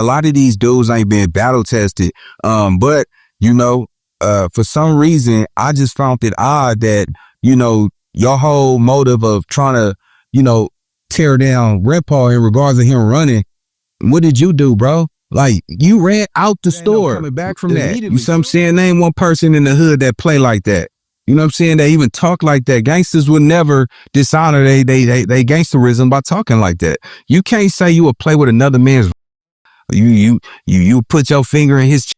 A lot of these dudes ain't been battle tested. But you know, for some reason, I just found it odd that, you know, your whole motive of trying to, you know, tear down Rempau in regards to him running. What did you do, bro? Like, you ran out the store. Coming back from that. You see what I'm saying? Name one person in the hood that play like that. You know what I'm saying? They even talk like that. Gangsters would never dishonor they gangsterism by talking like that. You can't say you would play with another man's. You put your finger in his.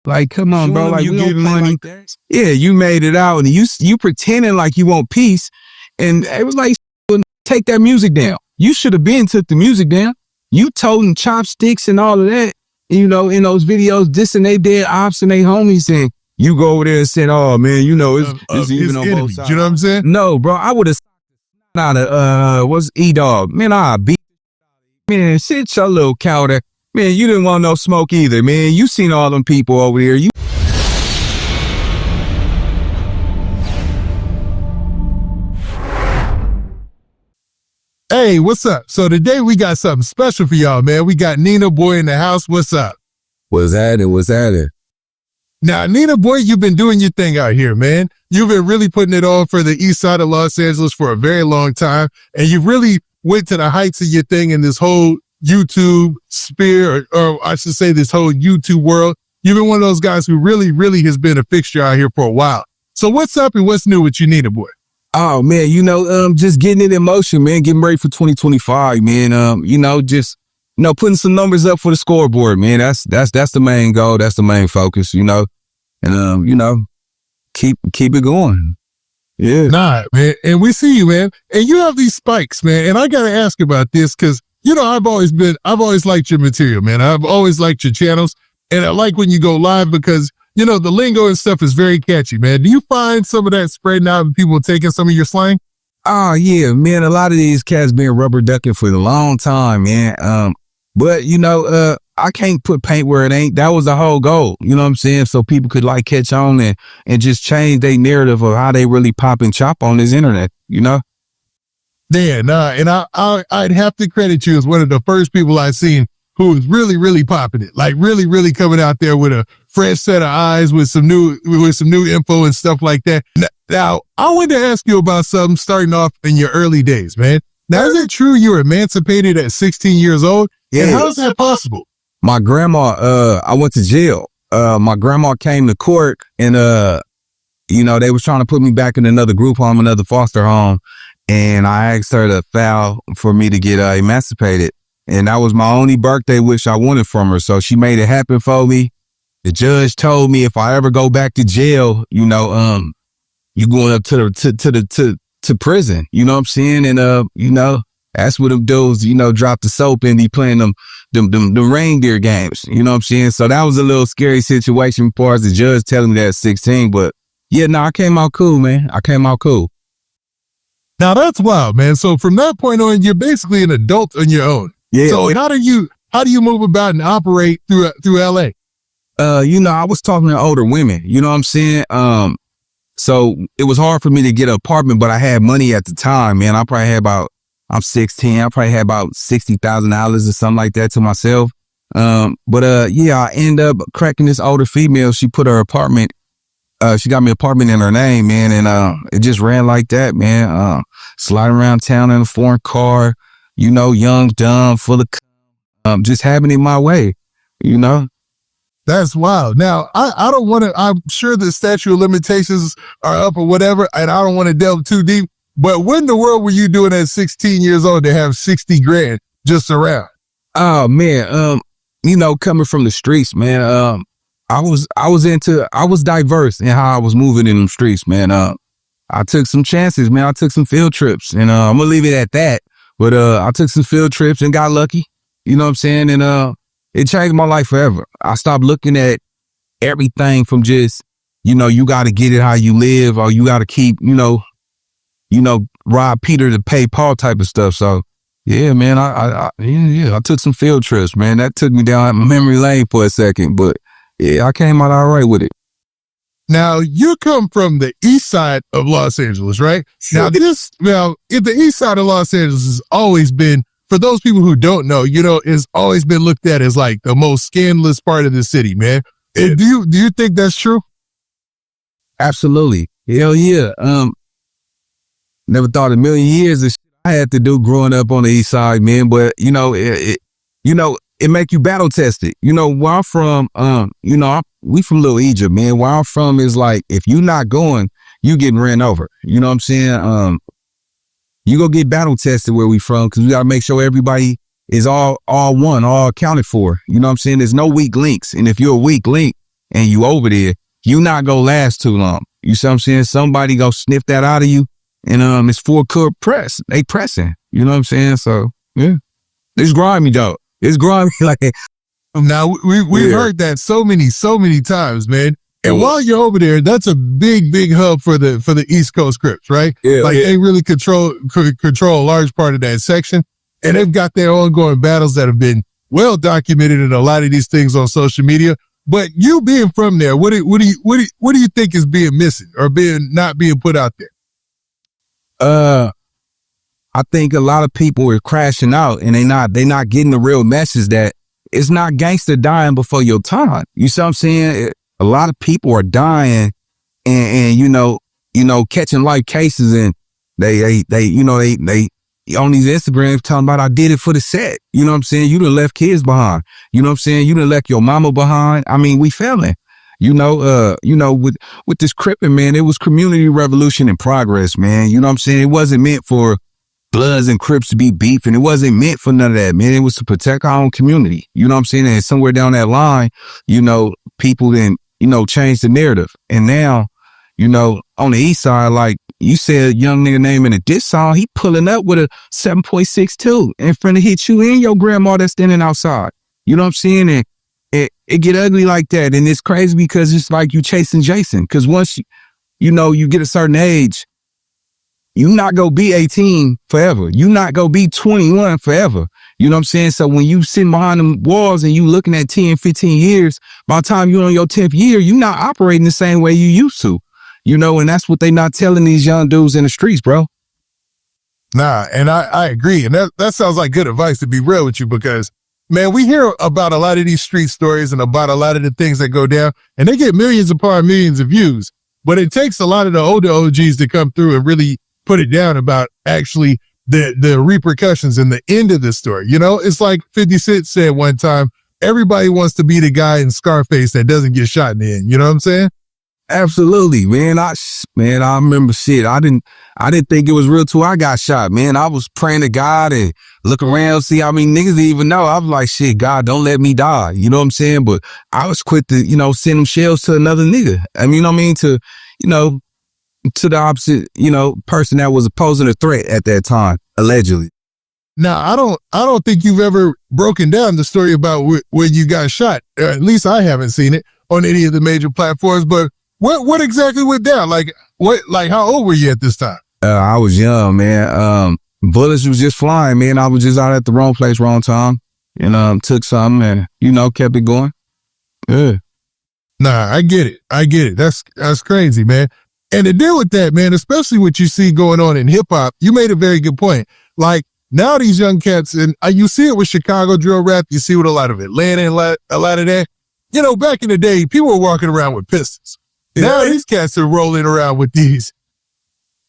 Like, come on, bro. Like, you get money. Like, yeah, you made it out, and you pretending like you want peace, and it was like, take that music down. You should have been took the music down. You toting chopsticks and all of that, you know, in those videos, dissing they dead ops and they homies, and you go over there and say, "Oh man, you know, it's even on both sides." You know what I'm saying? No, bro, I would have out of what's edogg, man. I beat, man. Sit your little cow there. Man, you didn't want no smoke either, man. You seen all them people over there. You. Hey, what's up? So today we got something special for y'all, man. We got Nina Boy in the house. What's up? What's happening? Now, Nina Boy, you've been doing your thing out here, man. You've been really putting it on for the east side of Los Angeles for a very long time. And you really went to the heights of your thing in this whole YouTube sphere, or I should say this whole YouTube world. You've been one of those guys who really, really has been a fixture out here for a while. So what's up and what's new with you, Nina Boy? Oh man, you know, just getting it in motion, man. Getting ready for 2025, man. You know, just, you know, putting some numbers up for the scoreboard, man. That's the main goal. That's the main focus, you know. And you know, keep it going. Yeah. Nah, man. And we see you, man. And you have these spikes, man. And I gotta ask about this because, you know, I've always liked your material, man. I've always liked your channels. And I like when you go live because, you know, the lingo and stuff is very catchy, man. Do you find some of that spreading out and people taking some of your slang? Oh yeah, man. A lot of these cats been rubber ducking for a long time, man. But you know, I can't put paint where it ain't. That was the whole goal. You know what I'm saying? So people could like catch on and just change their narrative of how they really pop and chop on this internet, you know? Yeah, nah, and I'd have to credit you as one of the first people I've seen who was really, really popping it. Like really, really coming out there with a fresh set of eyes with some new info and stuff like that. Now, I wanted to ask you about something starting off in your early days, man. Now, is it true you were emancipated at 16 years old? Yeah. And how is that possible? My grandma, I went to jail. My grandma came to court and, you know, they was trying to put me back in another group home, another foster home. And I asked her to file for me to get emancipated. And that was my only birthday wish I wanted from her. So she made it happen for me. The judge told me if I ever go back to jail, you know, you going up to prison. You know what I'm saying? And you know, that's what them dudes, you know, drop the soap and he playing them reindeer games. You know what I'm saying? So that was a little scary situation as far as the judge telling me that at 16. But yeah, no, I came out cool, man. I came out cool. Now that's wild, man. So from that point on, you're basically an adult on your own. Yeah. So how do you move about and operate through LA? You know, I was talking to older women, you know what I'm saying? So it was hard for me to get an apartment, but I had money at the time, man. I'm 16. I probably had about $60,000 or something like that to myself. But yeah, I end up cracking this older female. She put her apartment, she got me an apartment in her name, man. And it just ran like that, man. Sliding around town in a foreign car, you know, young, dumb, full of, just having it my way, you know? That's wild. Now, I don't want to, I'm sure the statute of limitations are up or whatever, and I don't want to delve too deep, but what in the world were you doing at 16 years old to have 60 grand just around? Oh man, you know, coming from the streets, man, I was diverse in how I was moving in them streets, man. I took some chances, man. I took some field trips, and I'm gonna leave it at that. But I took some field trips and got lucky, you know what I'm saying? And it changed my life forever. I stopped looking at everything from just, you know, you got to get it how you live, or you got to keep, you know, rob Peter to pay Paul type of stuff. So yeah, man, I took some field trips, man. That took me down memory lane for a second, but yeah, I came out all right with it. Now, you come from the east side of Los Angeles, right? Sure. Now, the east side of Los Angeles has always been, for those people who don't know, it's always been looked at as like the most scandalous part of the city, man. And do you think that's true? Absolutely. Hell yeah. Never thought a million years of shit I had to do growing up on the east side, man. But it make you battle tested. Where I'm from, we from Little Egypt, man. Where I'm from is like, if you not going, you getting ran over. You know what I'm saying? You go get battle tested where we from, because we gotta make sure everybody is all one, all accounted for. You know what I'm saying? There's no weak links. And if you're a weak link and you over there, you not gonna last too long. You see what I'm saying? Somebody go sniff that out of you, and it's full court press. They pressing. You know what I'm saying? So yeah, it's grimy though. It's grimy. Like, now we've heard that so many times, man. And while you're over there, that's a big hub for the East Coast Crips, right? Yeah, they really control a large part of that section, and they've got their ongoing battles that have been well documented in a lot of these things on social media. But you being from there, what do you think is being missing or not being put out there? I think a lot of people are crashing out, and they not getting the real message that it's not gangster dying before your time. You see what I'm saying? A lot of people are dying and catching life cases, and they on these Instagrams talking about, I did it for the set. You know what I'm saying? You done left kids behind. You know what I'm saying? You done left your mama behind. I mean, we failing. With this Cripping, man, it was community revolution in progress, man. You know what I'm saying? It wasn't meant for Bloods and Crips to be beefing. It wasn't meant for none of that, man. It was to protect our own community. You know what I'm saying? And somewhere down that line, people then, change the narrative. And now, on the east side, like you said, young nigga name in a diss song, he pulling up with a 7.62 in front of hit you and your grandma that's standing outside. You know what I'm saying? And it get ugly like that. And it's crazy because it's like you chasing Jason. Because once you get a certain age, you not gonna be 18 forever. You not gonna be 21 forever. You know what I'm saying? So when you sitting behind them walls and you looking at 10, 15 years, by the time you're on your 10th year, you not operating the same way you used to. And that's what they not telling these young dudes in the streets, bro. Nah, and I agree. And that sounds like good advice, to be real with you, because, man, we hear about a lot of these street stories and about a lot of the things that go down, and they get millions upon millions of views. But it takes a lot of the older OGs to come through and really put it down about actually the repercussions and the end of the story. It's like 50 Cent said one time, everybody wants to be the guy in Scarface that doesn't get shot in the end. You know what I'm saying? Absolutely, man. I remember shit. I didn't think it was real till I got shot, man. I was praying to God and look around, see how many niggas didn't even know. I was like, shit, God, don't let me die. You know what I'm saying? But I was quick to, send them shells to another nigga. I mean, to the opposite, person that was posing a threat at that time, allegedly. Now, I don't think you've ever broken down the story about where you got shot. At least I haven't seen it on any of the major platforms. But what exactly went down? Like how old were you at this time? I was young, man. Bullets was just flying, man. I was just out at the wrong place, wrong time, and took something and kept it going. Yeah. Nah, I get it. That's crazy, man. And to deal with that, man, especially what you see going on in hip hop, you made a very good point. Like, now these young cats, and you see it with Chicago drill rap, you see it with a lot of Atlanta and a lot of that. Back in the day, people were walking around with pistols. Yeah. Now these cats are rolling around with these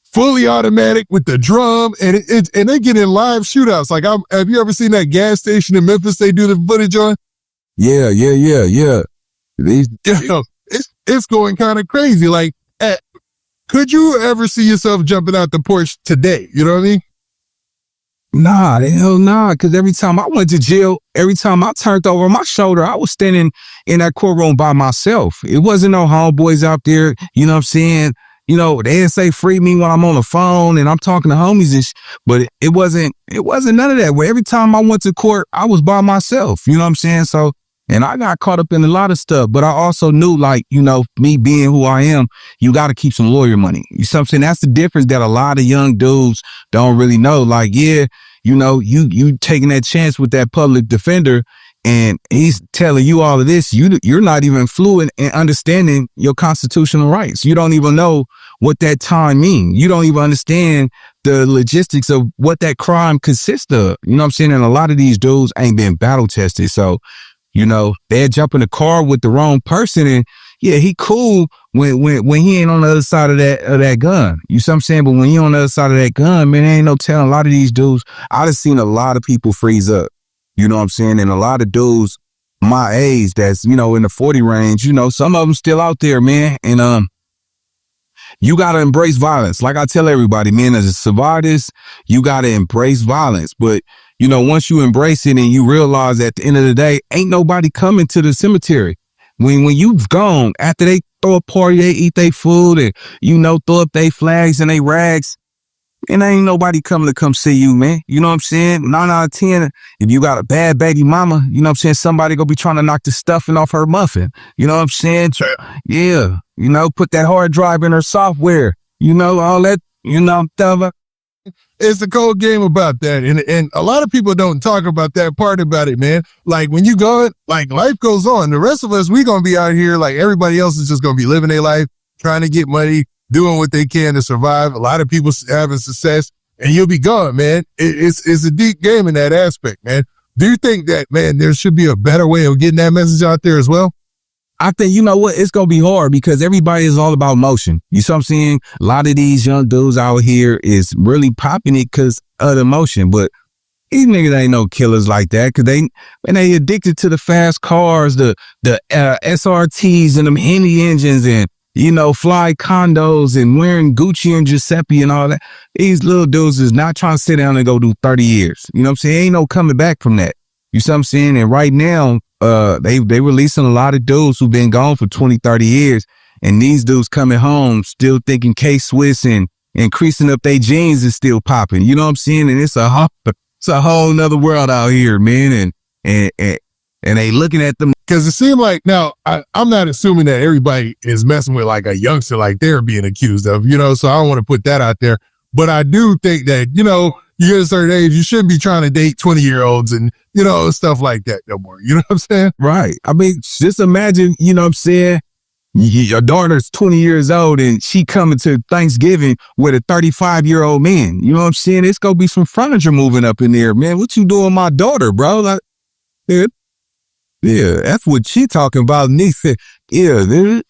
fully automatic with the drum, and they get in live shootouts. Like, have you ever seen that gas station in Memphis they do the footage on? Yeah. It's going kind of crazy. Like, could you ever see yourself jumping out the porch today? You know what I mean? Nah, hell nah. Because every time I went to jail, every time I turned over my shoulder, I was standing in that courtroom by myself. It wasn't no homeboys out there. You know what I'm saying? They say free me when I'm on the phone and I'm talking to homies and but it wasn't none of that. Where every time I went to court, I was by myself. You know what I'm saying? So, and I got caught up in a lot of stuff, but I also knew, like, me being who I am, you got to keep some lawyer money. You see what I'm saying? That's the difference that a lot of young dudes don't really know. Like, yeah, you taking that chance with that public defender and he's telling you all of this, you're not even fluent in understanding your constitutional rights. You don't even know what that time means. You don't even understand the logistics of what that crime consists of. You know what I'm saying? And a lot of these dudes ain't been battle tested. So, you know, they'll jump in the car with the wrong person, and yeah, he cool when he ain't on the other side of that gun. You see what I'm saying? But when he on the other side of that gun, man, there ain't no telling. A lot of these dudes, I just seen a lot of people freeze up. You know what I'm saying? And a lot of dudes my age that's, you know, in the 40 range, you know, some of them still out there, man. And you got to embrace violence. Like I tell everybody, man, as a survivor, you got to embrace violence. But, you know, once you embrace it and you realize at the end of the day, ain't nobody coming to the cemetery. When you've gone, after they throw a party, they eat their food and, you know, throw up their flags and they rags, and ain't nobody coming to come see you, man. You know what I'm saying? 9 out of 10, if you got a bad baby mama, you know what I'm saying, somebody gonna be trying to knock the stuffing off her muffin. You know what I'm saying? Yeah. You know, put that hard drive in her software. You know, all that, you know, stuff. It's a cold game about that. And a lot of people don't talk about that part about it, man. Like when you go, like life goes on. The rest of us, we gonna be out here like everybody else is just gonna be living their life, trying to get money, doing what they can to survive. A lot of people having success, and you'll be gone, man. It's a deep game in that aspect, man. Do you think that, man, there should be a better way of getting that message out there as well? I think, you know what, it's going to be hard because everybody is all about motion. You see what I'm saying? A lot of these young dudes out here is really popping it because of the motion, but these niggas ain't no killers like that because they addicted to the fast cars, the SRTs and them Henny engines and, you know, fly condos and wearing Gucci and Giuseppe and all that. These little dudes is not trying to sit down and go do 30 years. You know what I'm saying? Ain't no coming back from that. You see what I'm saying? And right now, they releasing a lot of dudes who've been gone for 20, 30 years. And these dudes coming home still thinking K-Swiss and creasing up their jeans is still popping. You know what I'm saying? And it's a whole nother world out here, man. And they looking at them. Because it seemed like, now, I'm not assuming that everybody is messing with like a youngster like they're being accused of, you know, so I don't want to put that out there. But I do think that, you know, you get a certain age, you shouldn't be trying to date 20-year-olds and, you know, stuff like that no more. You know what I'm saying? Right. I mean, just imagine, you know what I'm saying? Your daughter's 20 years old and she coming to Thanksgiving with a 35-year-old man. You know what I'm saying? It's going to be some furniture moving up in there, man. What you doing, my daughter, bro? Like, yeah, that's what she talking about. And he said, yeah, dude.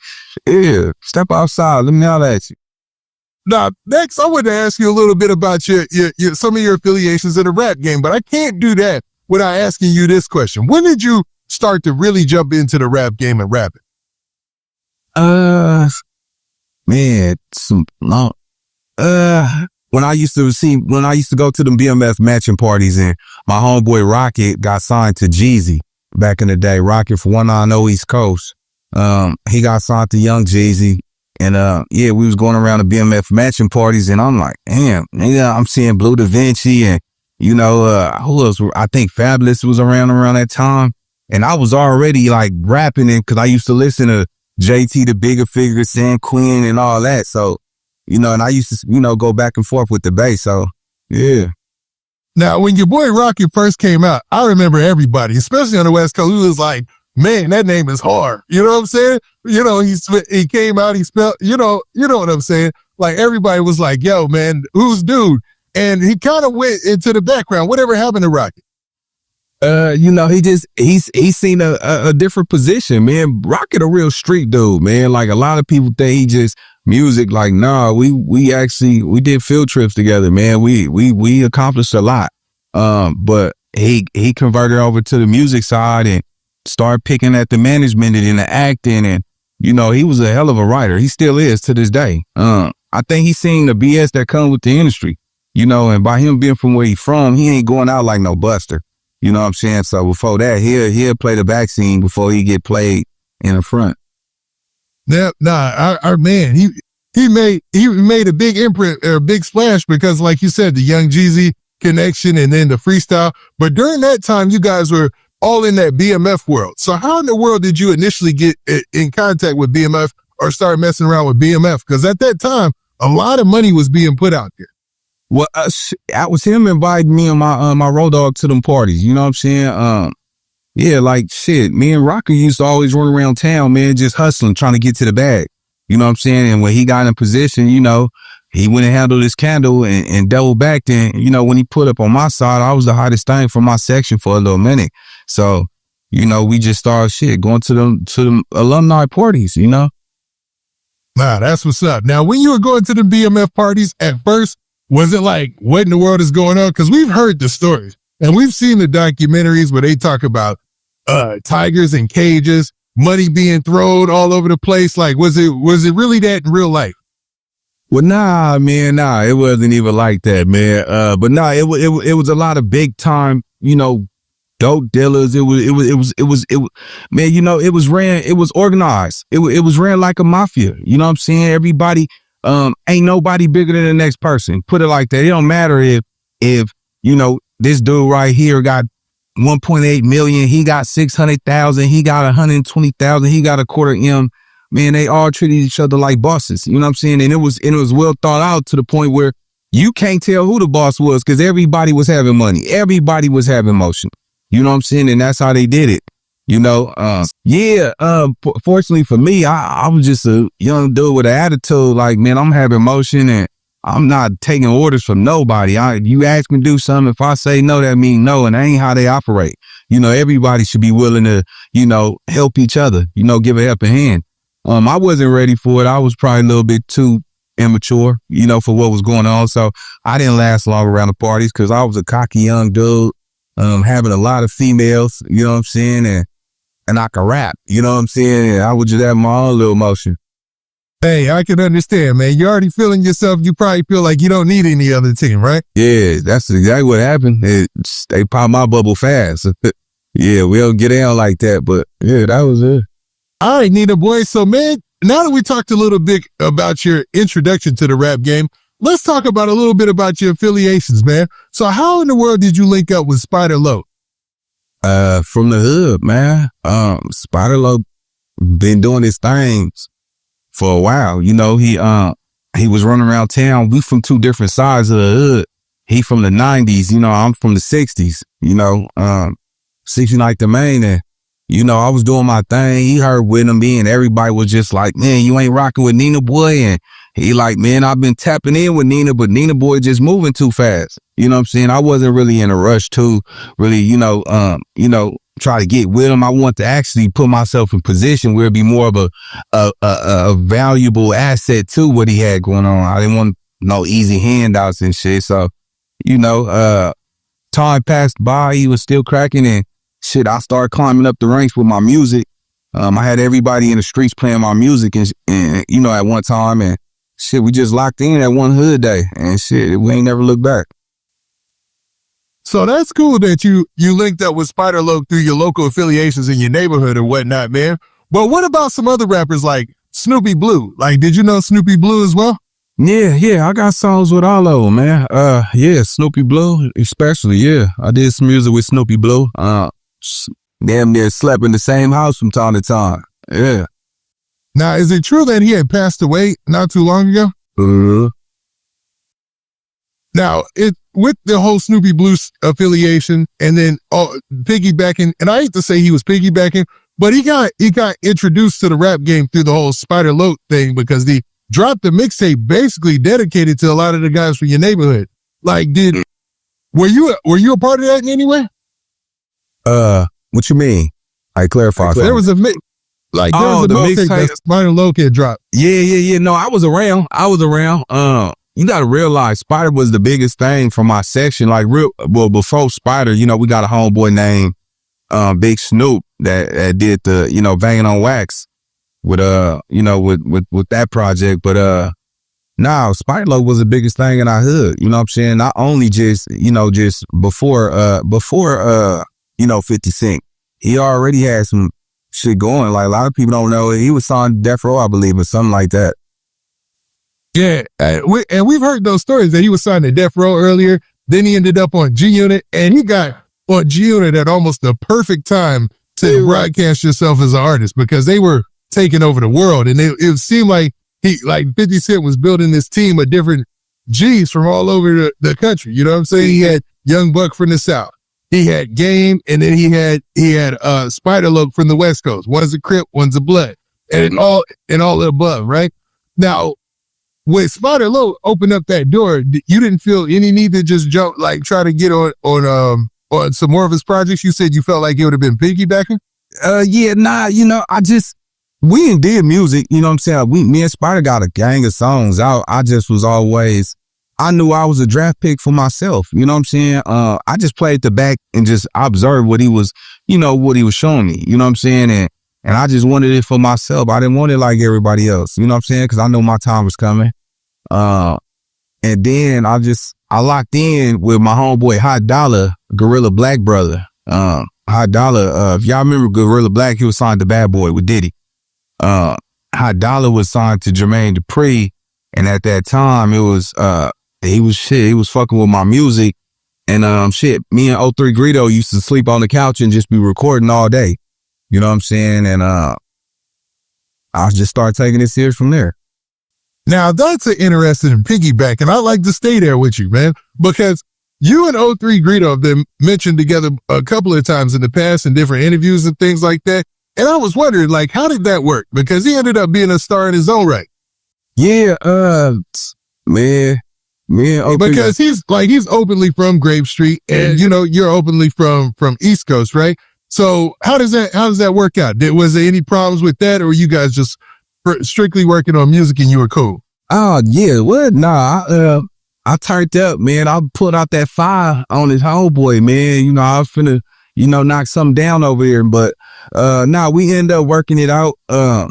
Yeah, step outside. Let me holler at you. Now, next, I want to ask you a little bit about your some of your affiliations in the rap game, but I can't do that without asking you this question. When did you start to really jump into the rap game and rapping? Man, when I used to go to the BMF matching parties and my homeboy Rocket got signed to Jeezy back in the day. Rocket for 190 East Coast. He got signed to Young Jeezy. And yeah, we was going around the BMF matching parties, and I'm like, damn, nigga, I'm seeing Blue Da Vinci, and you know, who else? I think Fabulous was around that time, and I was already like rapping it because I used to listen to JT the Bigger Figure, San Quinn, and all that. So, you know, and I used to, you know, go back and forth with the bass. So, yeah. Now, when your boy Rocky first came out, I remember everybody, especially on the West Coast, who was like, man, that name is hard. You know what I'm saying? You know, he came out, he spelled, you know what I'm saying? Like everybody was like, yo, man, who's dude? And he kind of went into the background. Whatever happened to Rocky? You know, he's seen a different position, man. Rocket a real street dude, man. Like a lot of people think he just music. Like, nah, we did field trips together, man. We accomplished a lot. But he converted over to the music side and started picking at the management and the acting, and you know, he was a hell of a writer. He still is to this day. I think he's seen the BS that comes with the industry, you know, and by him being from where he's from, he ain't going out like no buster. You know what I'm saying? So before that, he'll play the back scene before he get played in the front. Yeah, nah, our man, he made a big imprint or a big splash because, like you said, the Young Jeezy connection and then the freestyle. But during that time, you guys were all in that BMF world. So how in the world did you initially get in contact with BMF or start messing around with BMF? Because at that time, a lot of money was being put out there. Well, I was him inviting me and my road dog to them parties. You know what I'm saying? Yeah, like shit. Me and Rocker used to always run around town, man, just hustling, trying to get to the bag. You know what I'm saying? And when he got in position, you know, he went and handled his candle and double backed. And, you know, when he put up on my side, I was the hottest thing for my section for a little minute. So, you know, we just started going to them alumni parties, you know? Nah, that's what's up. Now, when you were going to the BMF parties at first, was it like, what in the world is going on? Because we've heard the stories and we've seen the documentaries where they talk about tigers in cages, money being thrown all over the place. Like, was it really that in real life? Well, nah, man, it wasn't even like that, man. But nah, it was a lot of big time, you know, dope dealers. It was, man, you know, it was organized. It was ran like a mafia. You know what I'm saying? Everybody, ain't nobody bigger than the next person. Put it like that. It don't matter if, you know, this dude right here got 1.8 million, he got 600,000, he got 120,000, he got a quarter M. Man, they all treated each other like bosses. You know what I'm saying? And it was well thought out to the point where you can't tell who the boss was because everybody was having money. Everybody was having motion. You know what I'm saying? And that's how they did it. You know, fortunately for me, I was just a young dude with an attitude like, man, I'm having motion and I'm not taking orders from nobody. You ask me to do something. If I say no, that means no. And that ain't how they operate. You know, everybody should be willing to, you know, help each other, you know, give a helping hand. I wasn't ready for it. I was probably a little bit too immature, you know, for what was going on. So I didn't last long around the parties because I was a cocky young dude, having a lot of females, you know what I'm saying? And I could rap, you know what I'm saying? And I would just have my own little motion. Hey, I can understand, man. You're already feeling yourself. You probably feel like you don't need any other team, right? Yeah, that's exactly what happened. They popped my bubble fast. Yeah, we don't get down like that, but yeah, that was it. All right, Nina boy. So, man, now that we talked a little bit about your introduction to the rap game, let's talk about a little bit about your affiliations, man. So how in the world did you link up with Spider Low? From the hood, man. Spider Low been doing his things for a while. You know, he was running around town. We from two different sides of the hood. He from the 90s, you know, I'm from the 60s, you know, 60 like the main. And, you know, I was doing my thing. He heard with him and everybody was just like, man, you ain't rocking with Nina boy. And he like, man, I've been tapping in with Nina, but Nina boy just moving too fast. You know what I'm saying? I wasn't really in a rush to really, you know, try to get with him. I want to actually put myself in position where it'd be more of a valuable asset to what he had going on. I didn't want no easy handouts and shit. So, you know, time passed by, he was still cracking and shit. I started climbing up the ranks with my music. I had everybody in the streets playing my music and you know, at one time and shit, we just locked in at one hood day and shit, we ain't never looked back. So that's cool that you linked up with Spider Low through your local affiliations in your neighborhood and whatnot, man. But what about some other rappers like Snoopy Blue? Like, did you know Snoopy Blue as well? Yeah, I got songs with all of them, man. Yeah, Snoopy Blue, especially, yeah. I did some music with Snoopy Blue. Damn near slept in the same house from time to time. Yeah. Now, is it true that he had passed away not too long ago? Now, with the whole Snoopy Blue affiliation and then piggybacking, and I hate to say he was piggybacking, but he got introduced to the rap game through the whole Spider Low thing because he dropped the mixtape basically dedicated to a lot of the guys from your neighborhood. Like, were you a part of that in any way? What you mean? I clarify. There was a mixtape that Spider Low had dropped. Yeah. No, I was around. You got to realize Spider was the biggest thing from my section. Like before Spider, you know, we got a homeboy named Big Snoop that did the, you know, Banging on Wax with you know, with that project. But now Spider Low was the biggest thing in our hood. You know what I'm saying? Not only just, you know, just before you know, 50 Cent. He already had some shit going. Like a lot of people don't know he was signed to Death Row, I believe, or something like that. Yeah, and we've heard those stories that he was signed to Death Row earlier. Then he ended up on G Unit, and he got on G Unit at almost the perfect time to broadcast yourself as an artist because they were taking over the world, and it seemed like 50 Cent was building this team of different G's from all over the country. You know what I'm saying? He had Young Buck from the South. he had Game, and then he had Spider Loc from the West Coast. One's a Crip, one's a Blood, and all the above, right? Now, when Spider Loc opened up that door, you didn't feel any need to just jump, like try to get on some more of his projects? You said you felt like it would have been piggybacking? Yeah, nah, we did music, you know what I'm saying? Me and Spider got a gang of songs out. I just was always, I knew I was a draft pick for myself, you know what I'm saying? I just played the back and just observed what he was, what he was showing me, you know what I'm saying? And I just wanted it for myself. I didn't want it like everybody else, you know what I'm saying? Because I know my time was coming. And then I locked in with my homeboy Hot Dollar, Gorilla Black brother. Hot Dollar, if y'all remember Gorilla Black, he was signed to Bad Boy with Diddy. Hot Dollar was signed to Jermaine Dupri, and at that time it was he was fucking with my music, and me and 03 Greedo used to sleep on the couch and just be recording all day, you know what I'm saying? And I just started taking it serious from there. Now that's an interesting piggyback, and I'd like to stay there with you, man, because you and 03 Greedo have been mentioned together a couple of times in the past in different interviews and things like that. And I was wondering, like, how did that work? Because he ended up being a star in his own right. Yeah, man, because he's openly from Grape Street, and you're openly from East Coast, right? So how does that work out? Was there any problems with that, or you guys just strictly working on music and you were cool? Oh yeah, what? Nah, I turned up, man. I pulled out that fire on his homeboy, man. I was finna, knock something down over here, but we ended up working it out. I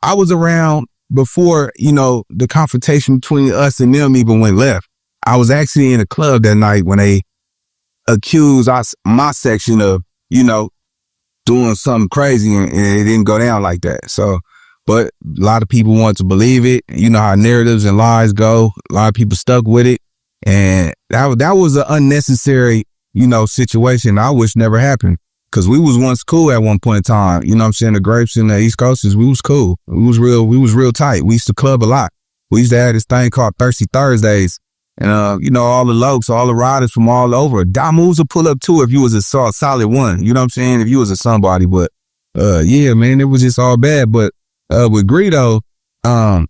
was around before, the confrontation between us and them even went left. I was actually in a club that night when they accused my section of, doing something crazy, and it didn't go down like that. So, but a lot of people want to believe it. You know how narratives and lies go. A lot of people stuck with it, and that was an unnecessary, situation I wish never happened. Cause we was once cool at one point in time. You know what I'm saying? The Grapes and the East Coasters, we was cool. We was real tight. We used to club a lot. We used to have this thing called Thirsty Thursdays. And all the lokes, all the riders from all over. Damus would pull up too if you was a solid one. You know what I'm saying? If you was a somebody. But yeah, man, it was just all bad. But with Greedo, that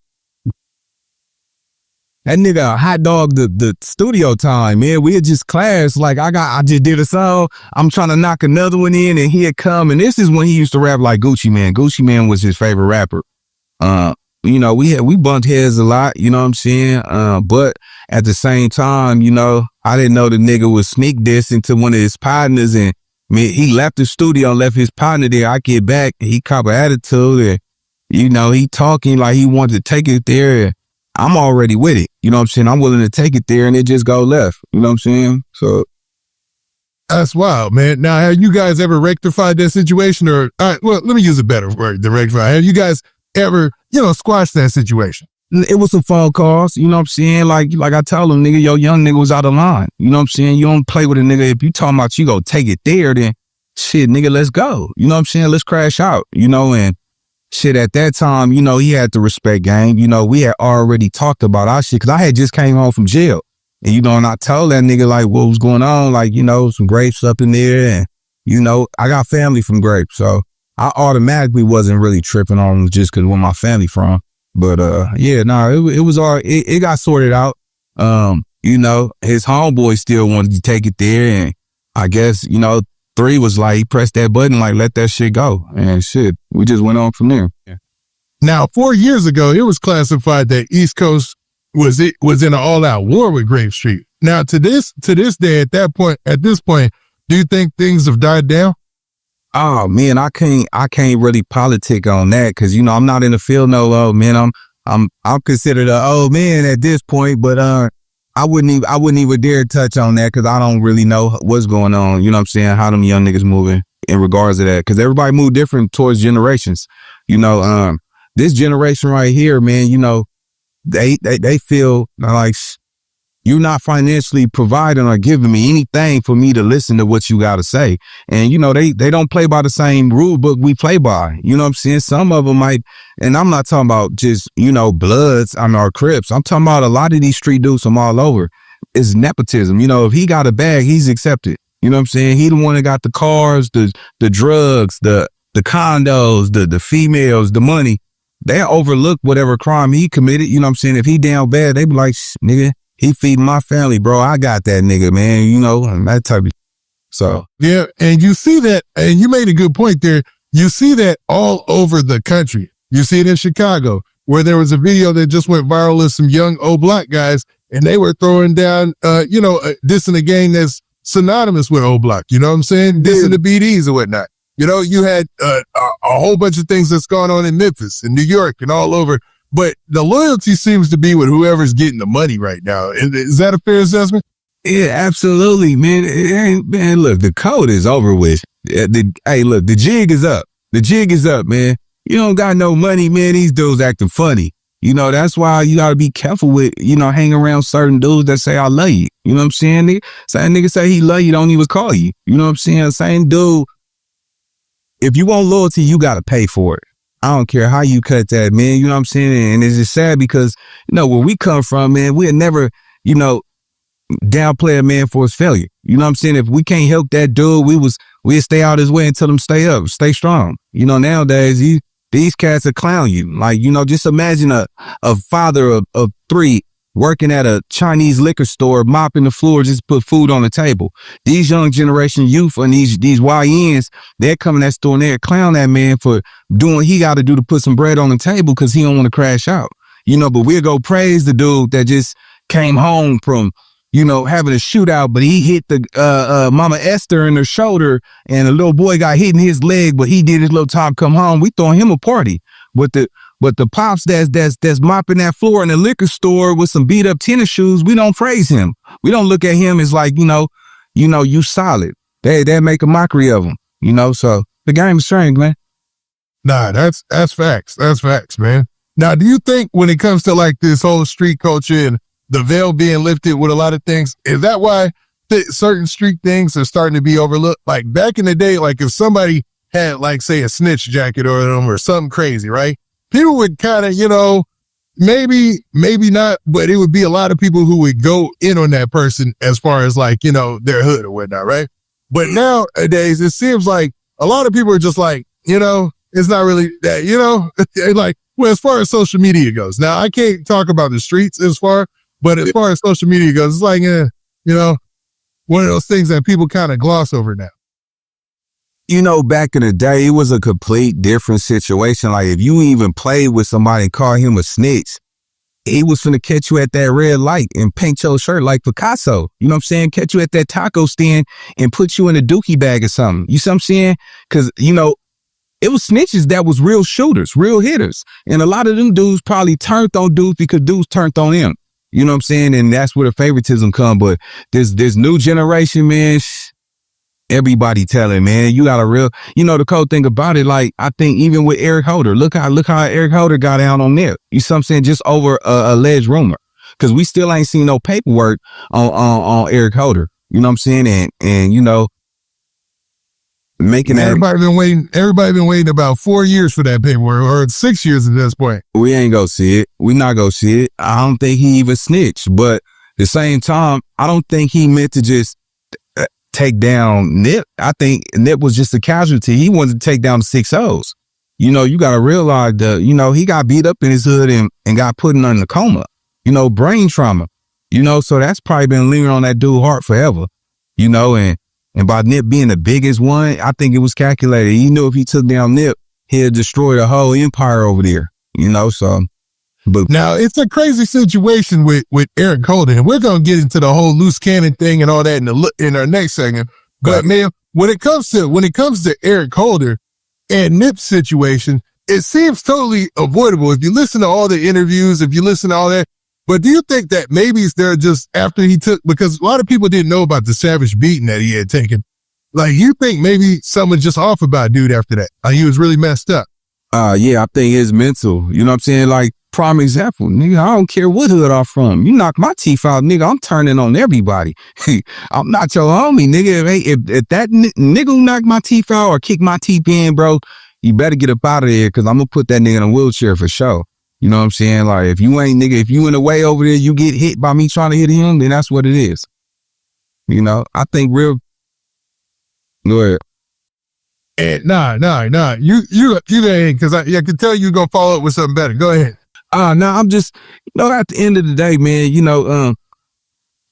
nigga hot dog the studio time, man. We had just clashed. Like I just did a song. I'm trying to knock another one in, and he had come. And this is when he used to rap like Gucci Mane. Gucci Mane was his favorite rapper. We bumped heads a lot. You know what I'm saying? But at the same time, I didn't know the nigga was sneak dissing to one of his partners, and he left the studio and left his partner there. I get back, and he cop an attitude, and he talking like he wanted to take it there. And I'm already with it. You know what I'm saying? I'm willing to take it there, and it just go left. You know what I'm saying? So that's wild, man. Now, have you guys ever rectified that situation, or well, let me use a better word than rectify. Have you guys ever, squashed that situation? It was some phone calls, you know what I'm saying? Like I told him, nigga, your young nigga was out of line. You know what I'm saying? You don't play with a nigga. If you talking about you go take it there, then shit, nigga, let's go. You know what I'm saying? Let's crash out, and shit, at that time, he had to respect game. We had already talked about our shit, because I had just came home from jail. And, and I told that nigga, like, what was going on, like, some Grapes up in there. And, I got family from Grape. So I automatically wasn't really tripping on them just because where my family from. But, it was all, it got sorted out. His homeboy still wanted to take it there. And I guess, 3 was like, he pressed that button, like, let that shit go. And shit, we just went on from there. Yeah. Now, 4 years ago, it was classified that East Coast was in an all-out war with Grape Street. Now, to this day, at this point, do you think things have died down? Oh man, I can't really politic on that, because I'm not in the field no man. I'm considered an old man at this point, but I wouldn't even dare touch on that, because I don't really know what's going on. You know what I'm saying? How them young niggas moving in regards to that, because everybody move different towards generations. This generation right here, man. They feel like you're not financially providing or giving me anything for me to listen to what you got to say. And, they don't play by the same rule book we play by. You know what I'm saying? Some of them might, and I'm not talking about just, Bloods or Crips. I'm talking about a lot of these street dudes from all over. It's nepotism. If he got a bag, he's accepted. You know what I'm saying? He the one that got the cars, the drugs, the condos, the females, the money. They overlook whatever crime he committed. You know what I'm saying? If he down bad, they be like, nigga, he feeding my family, bro. I got that nigga, man. You know, and that type of. So yeah, and you see that, and you made a good point there. You see that all over the country. You see it in Chicago, where there was a video that just went viral of some young old black guys, and they were throwing down, dissing a gang that's synonymous with old block. You know what I'm saying? Dissing the BDs or whatnot. You know, you had a whole bunch of things that's going on in Memphis and New York and all over. But the loyalty seems to be with whoever's getting the money right now. Is that a fair assessment? Yeah, absolutely, man. Man, look, the code is over with. Hey, look, the jig is up. The jig is up, man. You don't got no money, man. These dudes acting funny. You know, that's why you got to be careful with, hanging around certain dudes that say, I love you. You know what I'm saying? Same nigga say he love you, don't even call you. You know what I'm saying? Same dude. If you want loyalty, you got to pay for it. I don't care how you cut that, man. You know what I'm saying? And it's just sad because, where we come from, man, we'll never, downplay a man for his failure. You know what I'm saying? If we can't help that dude, we'll stay out his way and tell him stay up, stay strong. Nowadays, these cats will clown you. Like, just imagine a father of three working at a Chinese liquor store, mopping the floor, just put food on the table. These young generation youth and these YNs, they're coming to that store and they'll clown that man for doing what he got to do to put some bread on the table because he don't want to crash out. But we'll go praise the dude that just came home from, having a shootout, but he hit the Mama Esther in her shoulder and a little boy got hit in his leg, but he did his little time come home. We throwing him a party. But the pops that's mopping that floor in the liquor store with some beat up tennis shoes, we don't praise him. We don't look at him as like, you solid. They make a mockery of him, so the game is strange, man. Nah, that's facts. That's facts, man. Now, do you think when it comes to like this whole street culture and the veil being lifted with a lot of things, is that why certain street things are starting to be overlooked? Like back in the day, like if somebody had like, say, a snitch jacket or them or something crazy, right? People would kind of, maybe not, but it would be a lot of people who would go in on that person as far as like, their hood or whatnot, right? But nowadays, it seems like a lot of people are just like, it's not really that, like, well, as far as social media goes. Now, I can't talk about the streets but as far as social media goes, it's like, one of those things that people kind of gloss over now. Back in the day, it was a complete different situation. Like if you even played with somebody and called him a snitch, he was finna catch you at that red light and paint your shirt like Picasso. You know what I'm saying? Catch you at that taco stand and put you in a dookie bag or something. You see what I'm saying? Because, it was snitches that was real shooters, real hitters. And a lot of them dudes probably turned on dudes because dudes turned on them. You know what I'm saying? And that's where the favoritism come. But this new generation, man, everybody telling, man, you got a real, the cool thing about it, like, I think even with Eric Holder, look how Eric Holder got down on there. You see what I'm saying? Just over a alleged rumor. Because we still ain't seen no paperwork on Eric Holder. You know what I'm saying? And making everybody been waiting about 4 years for that paperwork, or 6 years at this point. We ain't gonna see it. We not gonna see it. I don't think he even snitched, but at the same time, I don't think he meant to just take down Nip. I think Nip was just a casualty. He wanted to take down the 6-0s. You gotta realize that, he got beat up in his hood and got put in a coma, brain trauma, so that's probably been lingering on that dude's heart forever, and by Nip being the biggest one, I think it was calculated. He knew if he took down Nip, he'd destroy the whole empire over there, so. But now, it's a crazy situation with Eric Holder, and we're going to get into the whole loose cannon thing and all that in our next segment. But man, when it comes to Eric Holder and Nip's situation, it seems totally avoidable. If you listen to all the interviews, if you listen to all that, but do you think that maybe they're just after he took, because a lot of people didn't know about the savage beating that he had taken. Like, you think maybe someone just off about dude after that? He was really messed up. Yeah, I think it's mental. You know what I'm saying? Like, prime example, nigga, I don't care what hood I'm from. You knock my teeth out, nigga, I'm turning on everybody. I'm not your homie, nigga. If that nigga knock my teeth out or kick my teeth in, bro, you better get up out of there, because I'm going to put that nigga in a wheelchair for sure. You know what I'm saying? Like, if you ain't, nigga, if you in the way over there, you get hit by me trying to hit him, then that's what it is. I think real Go ahead. And nah. You ain't, because I can tell you're gonna follow up with something better. Go ahead. No, I'm just, at the end of the day, man,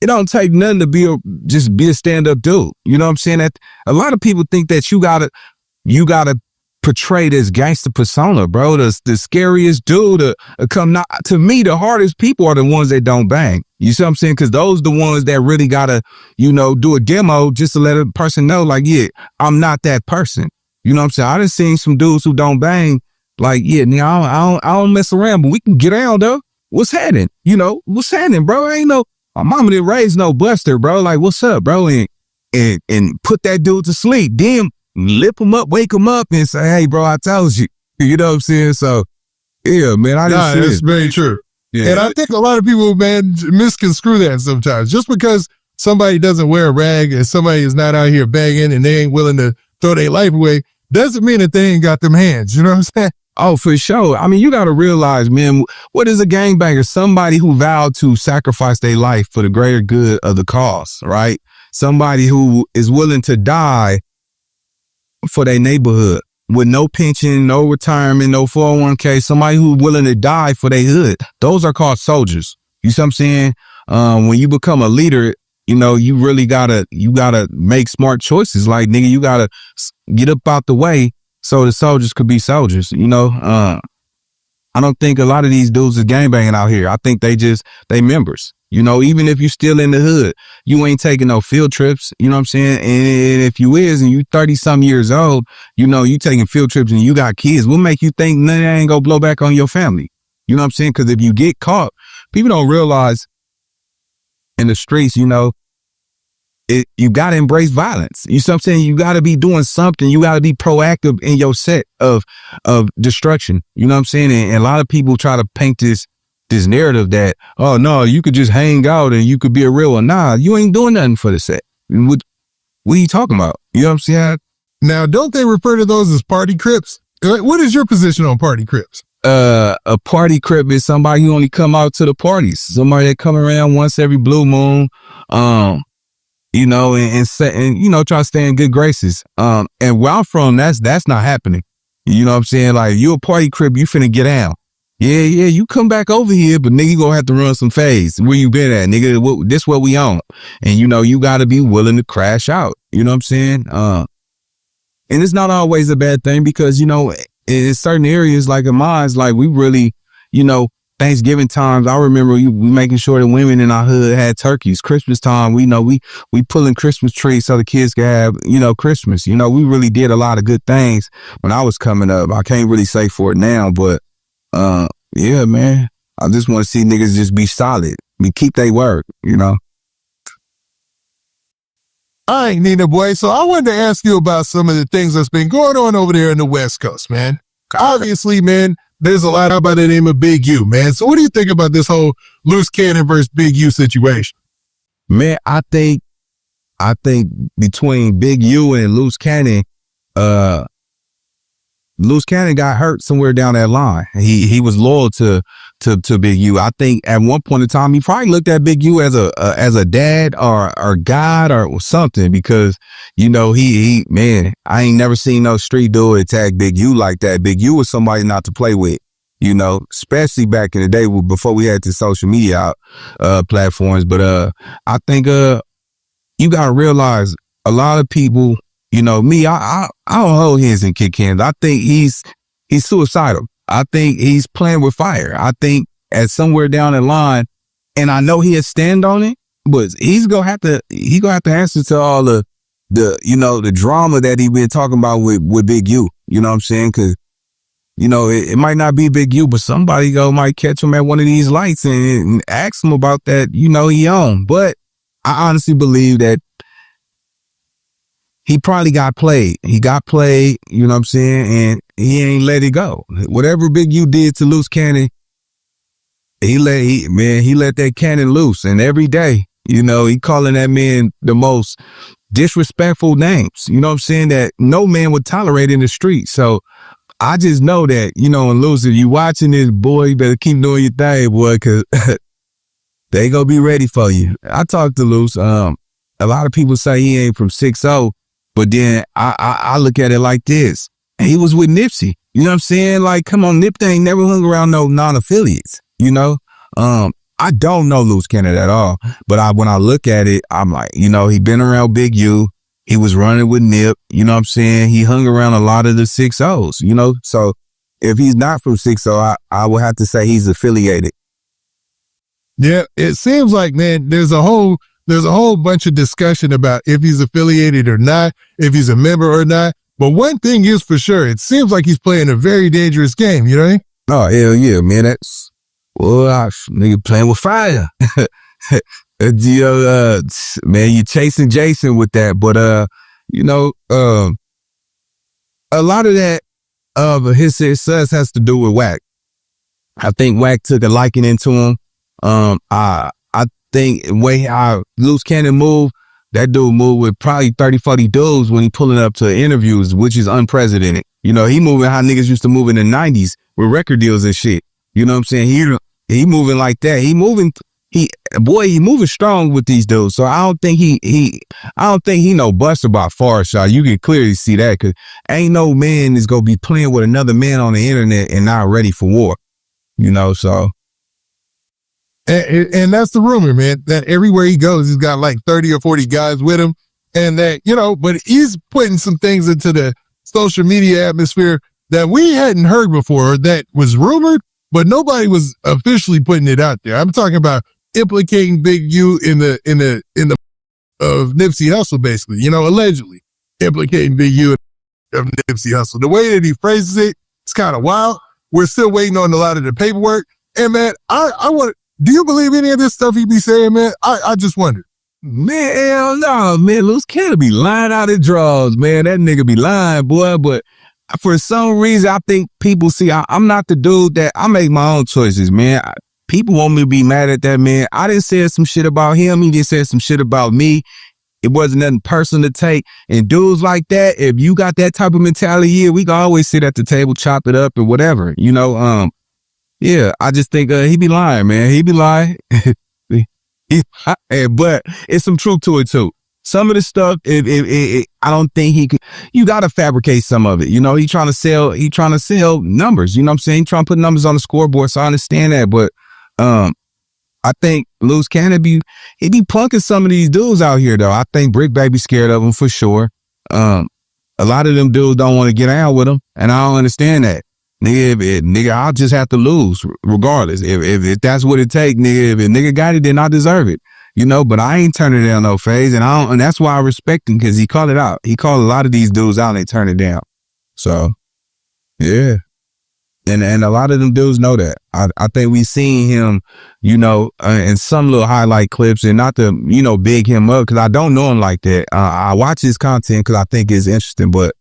it don't take nothing to just be a stand-up dude. You know what I'm saying? That a lot of people think that you gotta portray this gangster persona, bro. The scariest dude to come. Not to me, the hardest people are the ones that don't bang. You see what I'm saying? Because those the ones that really gotta, do a demo just to let a person know, like, yeah, I'm not that person. You know what I'm saying? I done seen some dudes who don't bang, like, yeah, I don't mess around, but we can get out though. What's happening? What's happening, bro? My mama didn't raise no buster, bro. Like, what's up, bro? And put that dude to sleep. Then lip him up, wake him up, and say, hey, bro, I told you. You know what I'm saying? So, yeah, man, that's very true. Yeah. And I think a lot of people, man, misconstrue that sometimes. Just because somebody doesn't wear a rag and somebody is not out here begging and they ain't willing to throw their life away, doesn't mean that they ain't got them hands. You know what I'm saying? Oh, for sure. I mean, you got to realize, man, what is a gangbanger? Somebody who vowed to sacrifice their life for the greater good of the cause, right? Somebody who is willing to die for their neighborhood with no pension, no retirement, no 401k. Somebody who's willing to die for their hood. Those are called soldiers. You see what I'm saying? When you become a leader, you really gotta make smart choices. Like, nigga, you gotta get up out the way so the soldiers could be soldiers. I don't think a lot of these dudes is gangbanging out here. I think they members. Even if you still in the hood, you ain't taking no field trips. You know what I'm saying? And if you is and you 30-some years old, you taking field trips and you got kids, what make you think none of that ain't gonna blow back on your family? You know what I'm saying? Because if you get caught, people don't realize in the streets, you got to embrace violence. You see what I'm saying? You got to be doing something. You got to be proactive in your set of destruction. You know what I'm saying? And a lot of people try to paint this narrative that, oh, no, you could just hang out and you could be a real one. Nah, you ain't doing nothing for the set. What are you talking about? You know what I'm saying? Now, don't they refer to those as party Crips? What is your position on party Crips? A party Crip is somebody who only come out to the parties. Somebody that come around once every blue moon, and try to stay in good graces. And where I'm from, that's not happening. You know what I'm saying? Like, you a party Crip, you finna get out. Yeah, you come back over here, but nigga, you gonna have to run some phase. Where you been at, nigga? This what we on. And you gotta be willing to crash out. You know what I'm saying? And it's not always a bad thing because, in certain areas like in mine, like we really, Thanksgiving times, I remember we making sure the women in our hood had turkeys. Christmas time, we pulling Christmas trees so the kids could have, Christmas. We really did a lot of good things when I was coming up. I can't really say for it now, but yeah, man, I just want to see niggas just be solid. Keep their word, All right, Nina boy. So I wanted to ask you about some of the things that's been going on over there in the West Coast, man. Obviously, man, there's a lot by the name of Big U, man. So what do you think about this whole Luce Cannon versus Big U situation? Man, I think between Big U and Luce Cannon, Luce Cannon got hurt somewhere down that line. He was loyal to Big U. I think at one point in time he probably looked at Big U as a dad or God or something because he man, I ain't never seen no street dude attack Big U like that. Big U was somebody not to play with, especially back in the day before we had the social media platforms. But I think you gotta realize a lot of people. Me, I don't hold hands and kick hands. I think he's suicidal. I think he's playing with fire. I think at somewhere down the line, and I know he'll stand on it, but he's gonna have to answer to all the drama that he been talking about with Big U. You know what I'm saying? Because it might not be Big U, but somebody might catch him at one of these lights and ask him about that. He on. But I honestly believe that he probably got played. He got played, you know what I'm saying? And he ain't let it go. Whatever Big U did to Luce Cannon, he let that cannon loose. And every day, he calling that man the most disrespectful names, you know what I'm saying, that no man would tolerate in the street. So I just know that, and Luce, if you watching this, boy, you better keep doing your thing, boy, because they gonna be ready for you. I talked to Luce. A lot of people say he ain't from 6'0", But then I look at it like this. He was with Nipsey. You know what I'm saying? Like, come on, Nip ain't never hung around no non-affiliates, you know? I don't know Luce Cannon at all. But when I look at it, I'm like, you know, he been around Big U. He was running with Nip. You know what I'm saying? He hung around a lot of the 6-0s, you know? So if he's not from 6-0, I would have to say he's affiliated. Yeah, it seems like, man, there's a whole bunch of discussion about if he's affiliated or not, if he's a member or not. But one thing is for sure, it seems like he's playing a very dangerous game, you know what I mean? Oh, hell yeah, man. That's, well, nigga playing with fire. You know, man, you chasing Jason with that. But, you know, a lot of that his success has to do with Wack. I think Wack took a liking into him. I think the way how Luce Cannon moved, that dude moved with probably 30, 40 dudes when he pulling up to interviews, which is unprecedented. You know, he moving how niggas used to move in the 90s with record deals and shit. You know what I'm saying? He moving like that. He moving strong with these dudes. So I don't think he no buster by far shot. You can clearly see that, because ain't no man is gonna be playing with another man on the internet and not ready for war. You know, so. And that's the rumor, man, that everywhere he goes, he's got like 30 or 40 guys with him. And that, you know, but he's putting some things into the social media atmosphere that we hadn't heard before, that was rumored, but nobody was officially putting it out there. I'm talking about implicating Big U in the of Nipsey Hussle, basically, you know, allegedly implicating Big U of Nipsey Hussle. The way that he phrases it, it's kind of wild. We're still waiting on a lot of the paperwork. And man, do you believe any of this stuff he be saying, man? I just wonder. Man, hell no, man. Luce Cannon be lying out his drawers, man. That nigga be lying, boy. But for some reason, I think people see I'm not the dude that I make my own choices, man. People want me to be mad at that man. I didn't say some shit about him. He just said some shit about me. It wasn't nothing personal to take. And dudes like that, if you got that type of mentality, yeah, we can always sit at the table, chop it up or whatever, you know. Yeah, I just think he be lying, man. He be lying. But it's some truth to it too. Some of the stuff, I don't think he could. You gotta fabricate some of it. You know, he trying to sell numbers. You know what I'm saying? He trying to put numbers on the scoreboard. So I understand that. But I think Luce Cannon he be punking some of these dudes out here though. I think Bricc Baby scared of him for sure. A lot of them dudes don't want to get out with him, and I don't understand that. Nigga, I'll just have to lose regardless. If that's what it take, nigga, if a nigga got it, then I deserve it. You know, but I ain't turning down no phase, and that's why I respect him, because he called it out. He called a lot of these dudes out and they turn it down. So, yeah. And a lot of them dudes know that. I think we seen him, you know, in some little highlight clips, and not to, you know, big him up, because I don't know him like that. I watch his content because I think it's interesting, but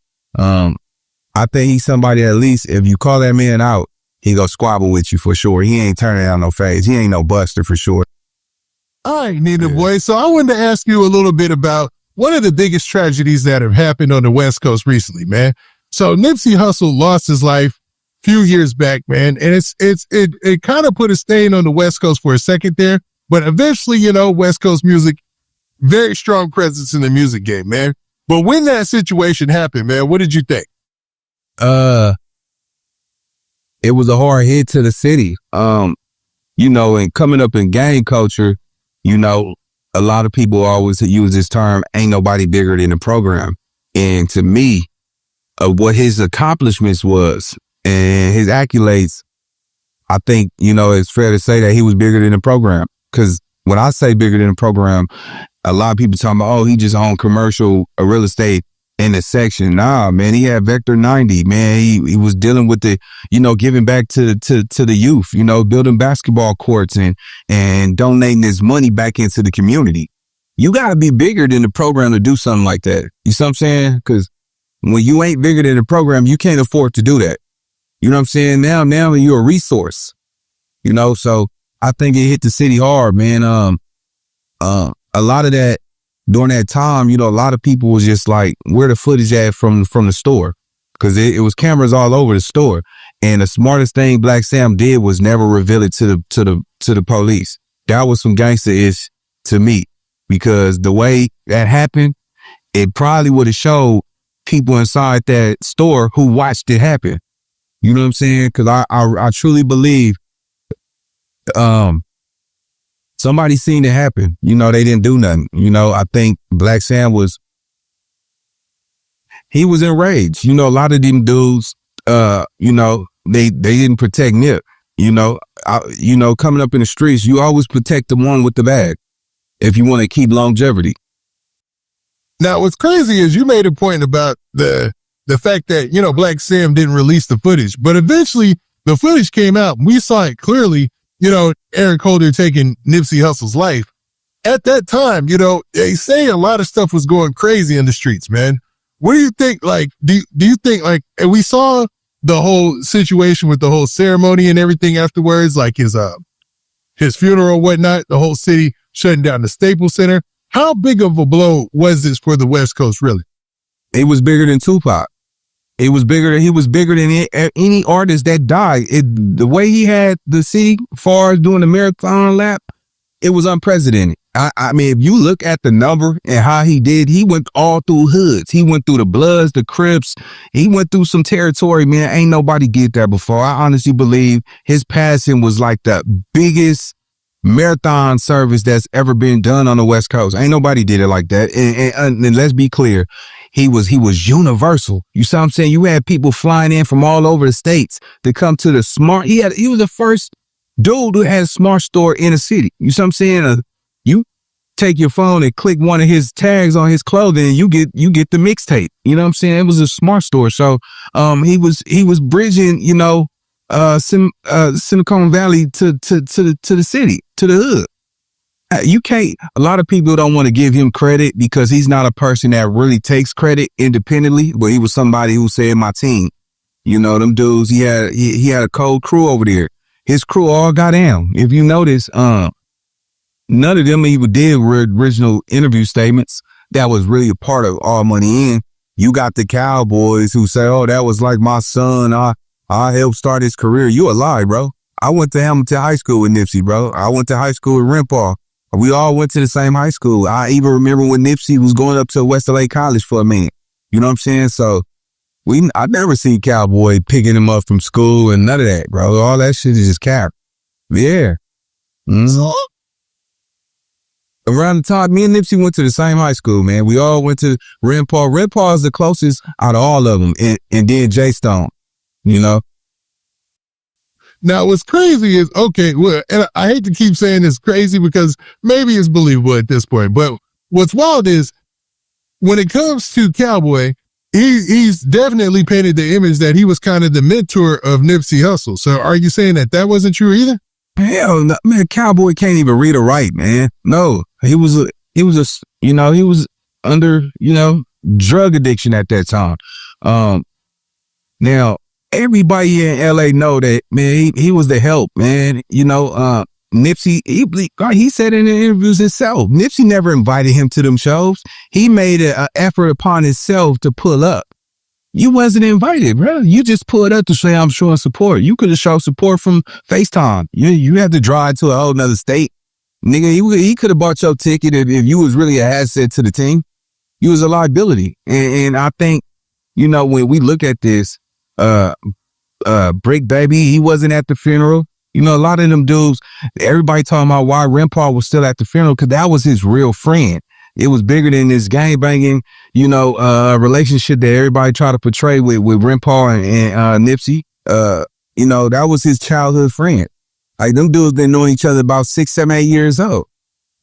I think he's somebody, at least if you call that man out, he go squabble with you for sure. He ain't turning down no phase. He ain't no buster for sure. All right, Nina boy. So I wanted to ask you a little bit about one of the biggest tragedies that have happened on the West Coast recently, man. So Nipsey Hussle lost his life a few years back, man. And it kind of put a stain on the West Coast for a second there. But eventually, you know, West Coast music, very strong presence in the music game, man. But when that situation happened, man, what did you think? It was a hard hit to the city. You know, and coming up in gang culture, you know, a lot of people always use this term, ain't nobody bigger than the program. And to me, what his accomplishments was and his accolades, I think, you know, it's fair to say that he was bigger than the program. Because when I say bigger than the program, a lot of people talking about, oh, he just owned commercial real estate in the section. Nah, man, he had Vector 90, man. He was dealing with the, you know, giving back to the youth, you know, building basketball courts and donating his money back into the community. You got to be bigger than the program to do something like that. You see what I'm saying? Because when you ain't bigger than the program, you can't afford to do that. You know what I'm saying? Now you're a resource, you know? So I think it hit the city hard, man. A lot of that, during that time, you know, a lot of people was just like, where the footage at from the store? Because it was cameras all over the store. And the smartest thing Black Sam did was never reveal it to the police. That was some gangster-ish to me, because the way that happened, it probably would have showed people inside that store who watched it happen. You know what I'm saying? Because I truly believe somebody seen it happen. You know, they didn't do nothing. You know, I think Black Sam was enraged. You know, a lot of them dudes, you know, they didn't protect Nip. You know, coming up in the streets, you always protect the one with the bag if you want to keep longevity. Now, what's crazy is you made a point about the fact that, you know, Black Sam didn't release the footage, but eventually the footage came out and we saw it clearly, you know, Eric Holder taking Nipsey Hussle's life. At that time, you know, they say a lot of stuff was going crazy in the streets, man. What do you think? Like, do you think, like, and we saw the whole situation with the whole ceremony and everything afterwards, like his funeral, whatnot, the whole city shutting down the Staples Center. How big of a blow was this for the West Coast, really? It was bigger than Tupac. He was bigger than any artist that died. The way he had the city, far as doing the marathon lap, it was unprecedented. I mean, if you look at the number and how he did, he went all through hoods. He went through the Bloods, the Crips. He went through some territory, man. Ain't nobody get that before. I honestly believe his passing was like the biggest marathon service that's ever been done on the West Coast. Ain't nobody did it like that. And let's be clear, he was universal. You see what I'm saying? You had people flying in from all over the states to come to the smart. He was the first dude who had a smart store in a city. You see what I'm saying? You take your phone and click one of his tags on his clothing and you get the mixtape. You know what I'm saying? It was a smart store. So he was bridging, you know, Silicon Valley to the city, to the hood. You can't, a lot of people don't want to give him credit because he's not a person that really takes credit independently, but he was somebody who said my team. You know, them dudes, he had a cold crew over there. His crew all got down. If you notice, none of them even did original interview statements that was really a part of All Money In. You got the Cowboys who say, oh, that was like my son. I helped start his career. You a lie, bro. I went to Hamilton High School with Nipsey, bro. I went to high school with Rempau. We all went to the same high school. I even remember when Nipsey was going up to West LA College for a minute. You know what I'm saying? So I never see Cowboy picking him up from school and none of that, bro. All that shit is just cap. Yeah. Mm-hmm. Around the time, me and Nipsey went to the same high school, man. We all went to Rempau. Rempau is the closest out of all of them. And then J Stone, you know? Now, what's crazy is, okay, well, and I hate to keep saying it's crazy because maybe it's believable at this point, but what's wild is when it comes to Cowboy, he's definitely painted the image that he was kind of the mentor of Nipsey Hussle. So are you saying that wasn't true either? Hell no, man, Cowboy can't even read or write, man. No, he was under, you know, drug addiction at that time. Now, everybody in LA know that, man, he was the help, man. You know, Nipsey, he said in the interviews himself, Nipsey never invited him to them shows. He made an effort upon himself to pull up. You wasn't invited, bro. You just pulled up to say, I'm showing support. You could have shown support from FaceTime. You had to drive to a whole nother state. Nigga, he could have bought your ticket if you was really an asset to the team. You was a liability. And I think, you know, when we look at this, Bricc Baby, he wasn't at the funeral. You know, a lot of them dudes, everybody talking about why Rempau was still at the funeral, because that was his real friend. It was bigger than this gang banging, you know, relationship that everybody tried to portray with Rempau and Nipsey. You know, that was his childhood friend. Like, them dudes been knowing each other about 6, 7, 8 years old.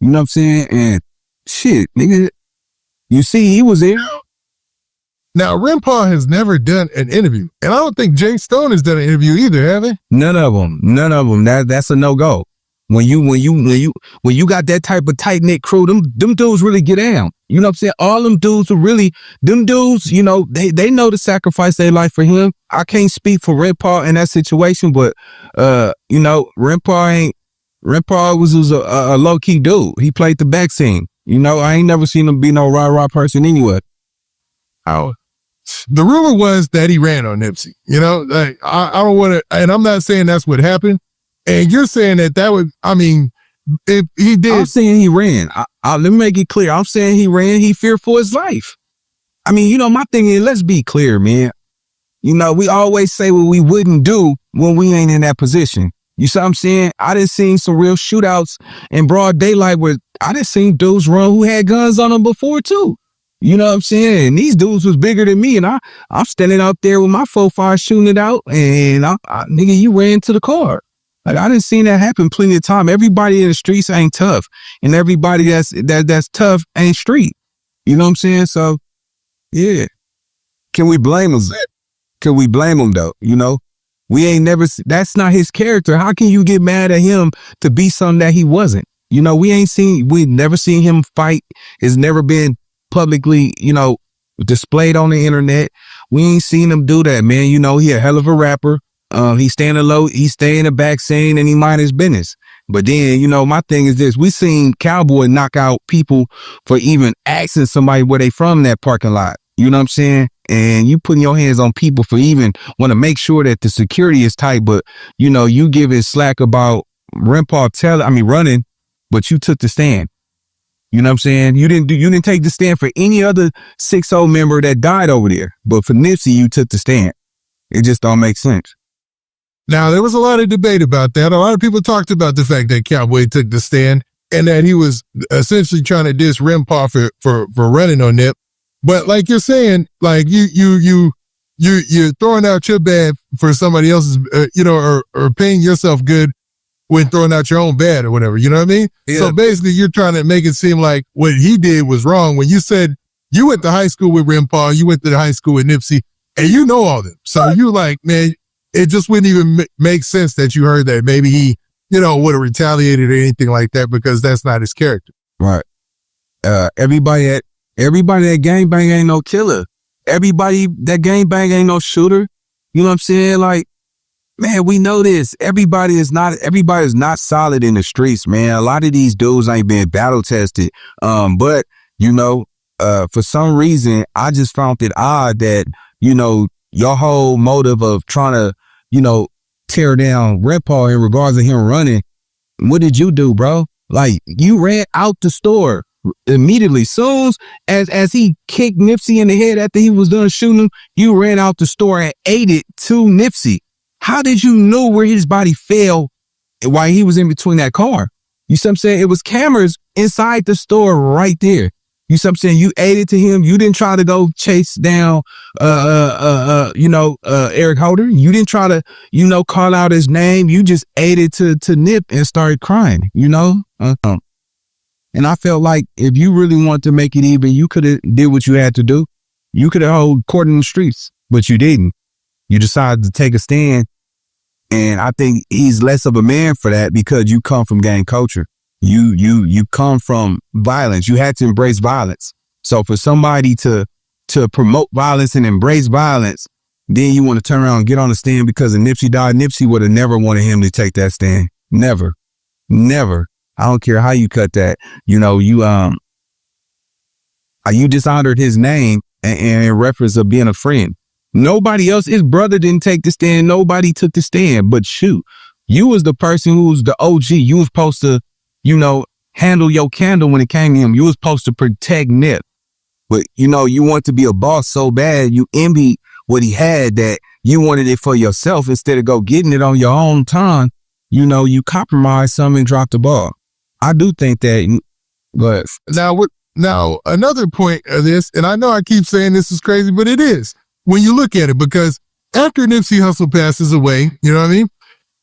You know what I'm saying? And shit, nigga, you see, he was there. Now, Rempau has never done an interview, and I don't think J Stone has done an interview either, have they? None of them. That's a no-go. When you got that type of tight-knit crew, them dudes really get down. You know what I'm saying? All them dudes are really, them dudes, you know, they know to sacrifice their life for him. I can't speak for Rempau in that situation, but, you know, Rempau was a low-key dude. He played the back scene. You know, I ain't never seen him be no rah-rah person anyway. Oh. The rumor was that he ran on Nipsey. You know, like, I don't want to, and I'm not saying that's what happened. And you're saying that would, I mean, if he did. I'm saying he ran. Let me make it clear. I'm saying he ran. He feared for his life. I mean, my thing is, let's be clear, man. We always say what we wouldn't do when we ain't in that position. You see what I'm saying? I done seen some real shootouts in broad daylight where I done seen dudes run who had guns on them before too. You know what I'm saying? And these dudes was bigger than me, and I'm standing out there with my 4.5 shooting it out, and nigga, you ran to the car. Like, I done seen that happen plenty of time. Everybody in the streets ain't tough, and everybody that's tough ain't street. You know what I'm saying? So, yeah. Can we blame them? Can we blame him though? We ain't never, that's not his character. How can you get mad at him to be something that he wasn't? We never seen him fight. It's never been publicly, displayed on the internet. We ain't seen him do that, man. He a hell of a rapper. He staying low, he stay in the back scene and he mind his business. But then, my thing is this, we seen Cowboy knock out people for even asking somebody where they from in that parking lot. You know what I'm saying? And you putting your hands on people for even want to make sure that the security is tight, but you giving slack about Rempau running, but you took the stand. You know what I'm saying? You didn't take the stand for any other 6-0 member that died over there. But for Nipsey, you took the stand. It just don't make sense. Now, there was a lot of debate about that. A lot of people talked about the fact that Cowboy took the stand and that he was essentially trying to diss Rempau for running on Nip. But like you're saying, like you're throwing out your bad for somebody else's, or paying yourself good when throwing out your own bad or whatever. You know what I mean? Yeah. So basically, you're trying to make it seem like what he did was wrong when you said you went to high school with Rempau, you went to the high school with Nipsey, and you know all them. So you like, man, it just wouldn't even make sense that you heard that maybe he, would have retaliated or anything like that because that's not his character. Right. Everybody that gangbang ain't no killer. Everybody that gangbang ain't no shooter. You know what I'm saying? Like, man, we know this. Everybody is not solid in the streets, man. A lot of these dudes ain't been battle tested. But for some reason, I just found it odd that, your whole motive of trying to, tear down Rempau in regards to him running. What did you do, bro? Like, you ran out the store immediately. Soon as he kicked Nipsey in the head after he was done shooting him, you ran out the store and ate it to Nipsey. How did you know where his body fell while he was in between that car? You see what I'm saying? It was cameras inside the store right there. You see what I'm saying? You ate it to him. You didn't try to go chase down Eric Holder. You didn't try to, call out his name. You just ate it to Nip and started crying, And I felt like if you really want to make it even, you could have did what you had to do. You could have held court in the streets, but you didn't. You decided to take a stand. And I think he's less of a man for that because you come from gang culture. You come from violence. You had to embrace violence. So for somebody to promote violence and embrace violence, then you want to turn around and get on the stand because if Nipsey died, Nipsey would have never wanted him to take that stand. Never. I don't care how you cut that. You dishonored his name and in reference of being a friend. Nobody else, his brother didn't take the stand. Nobody took the stand. But shoot, you was the person who was the OG. You was supposed to, handle your candle when it came to him. You was supposed to protect Nip. But, you want to be a boss so bad, you envied what he had that you wanted it for yourself instead of go getting it on your own time. You compromised some and dropped the ball. I do think that, but now another point of this, and I know I keep saying this is crazy, but it is when you look at it, because after Nipsey Hussle passes away, you know what I mean?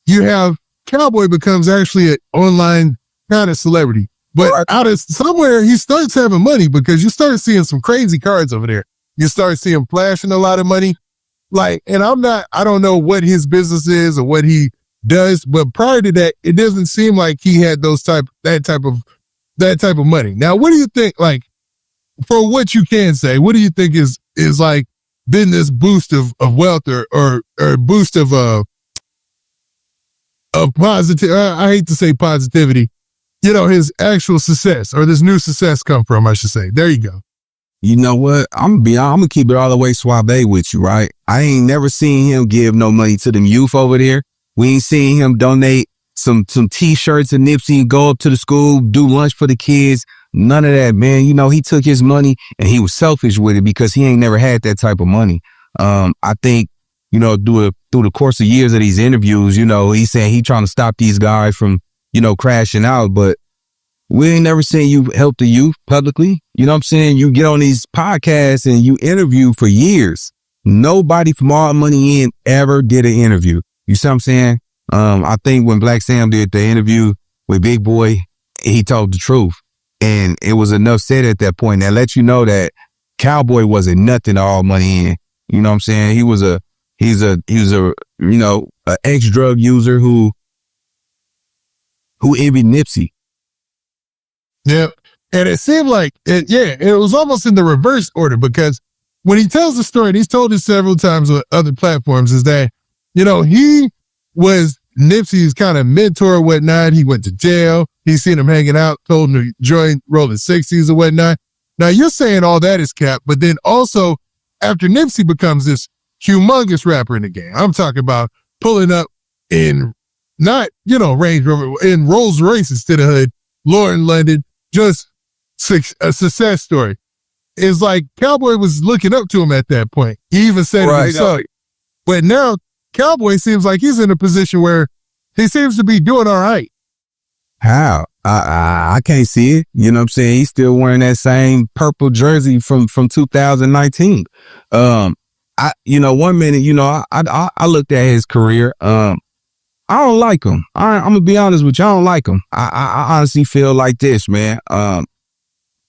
You have Cowboy becomes actually an online kind of celebrity, but out of somewhere he starts having money because you start seeing some crazy cards over there. You start seeing flashing a lot of money. Like, and I don't know what his business is or what he does, but prior to that, it doesn't seem like he had that type of money. Now, what do you think, like, for what you can say, what do you think is like been this boost of wealth or boost of positive, I hate to say positivity, his actual success or this new success come from, I should say. There you go. You know what? I'm gonna keep it all the way suave with you, right? I ain't never seen him give no money to them youth over there. We ain't seen him donate some t-shirts of Nipsey and go up to the school, do lunch for the kids. None of that, man. You know, he took his money and he was selfish with it because he ain't never had that type of money. I think, you know, through the course of years of these interviews, you know, he's saying he trying to stop these guys from, you know, crashing out, but we ain't never seen you help the youth publicly. You know what I'm saying? You get on these podcasts and you interview for years. Nobody from All Money In ever did an interview. You see what I'm saying? I think when Black Sam did the interview with Big Boy, he told the truth. And it was enough said at that point that let you know that Cowboy wasn't nothing to All Money In. You know what I'm saying? He's a, you know, an ex-drug user who envied Nipsey. Yep. And it seemed like, it was almost in the reverse order, because when he tells the story, and he's told it several times on other platforms, is that, you know, he was Nipsey's kind of mentor or whatnot. He went to jail. He's seen him hanging out, told him to join Rolling 60s or whatnot. Now, you're saying all that is cap, but then also, after Nipsey becomes this humongous rapper in the game, I'm talking about pulling up in not, you know, Range Rover, in Rolls Royces to the hood, Lauren London, just a success story. It's like Cowboy was looking up to him at that point. He even said it himself. But now Cowboy seems like he's in a position where he seems to be doing all right. How? I can't see it. You know what I'm saying? He's still wearing that same purple jersey from 2019. You know, 1 minute, you know, I looked at his career. I don't like him. I'm gonna be honest with you. I don't like him. I honestly feel like this, man.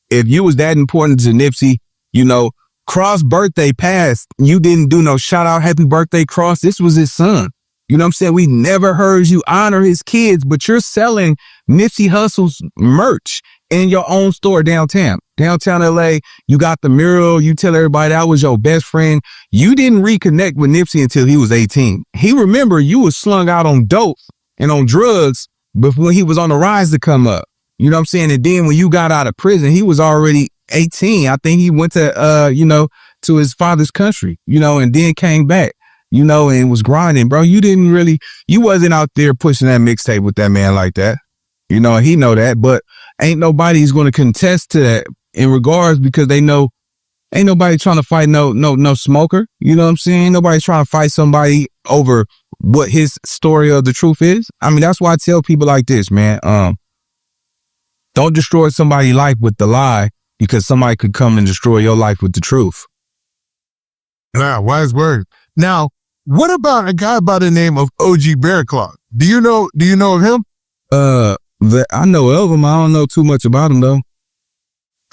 If you was that important to Nipsey, you know, Cross birthday passed, you didn't do no shout out, happy birthday, Cross. This was his son. You know what I'm saying? We never heard you honor his kids, but you're selling Nipsey Hussle's merch in your own store downtown LA. You got the mural. You tell everybody that was your best friend. You didn't reconnect with Nipsey until he was 18. He remember you was slung out on dope and on drugs before he was on the rise to come up. You know what I'm saying? And then when you got out of prison, he was already 18. I think he went to, you know, to his father's country, you know, and then came back, you know, and was grinding, bro. You wasn't out there pushing that mixtape with that man like that. You know, he know that, but ain't nobody's going to contest to that in regards, because they know ain't nobody trying to fight no smoker. You know what I'm saying? Ain't nobody trying to fight somebody over what his story of the truth is. I mean, that's why I tell people like this, man. Don't destroy somebody's life with the lie, because somebody could come and destroy your life with the truth. Nah, wise word. Now, what about a guy by the name of OG Bear Claw? Do you know of him? I know of him. I don't know too much about him though.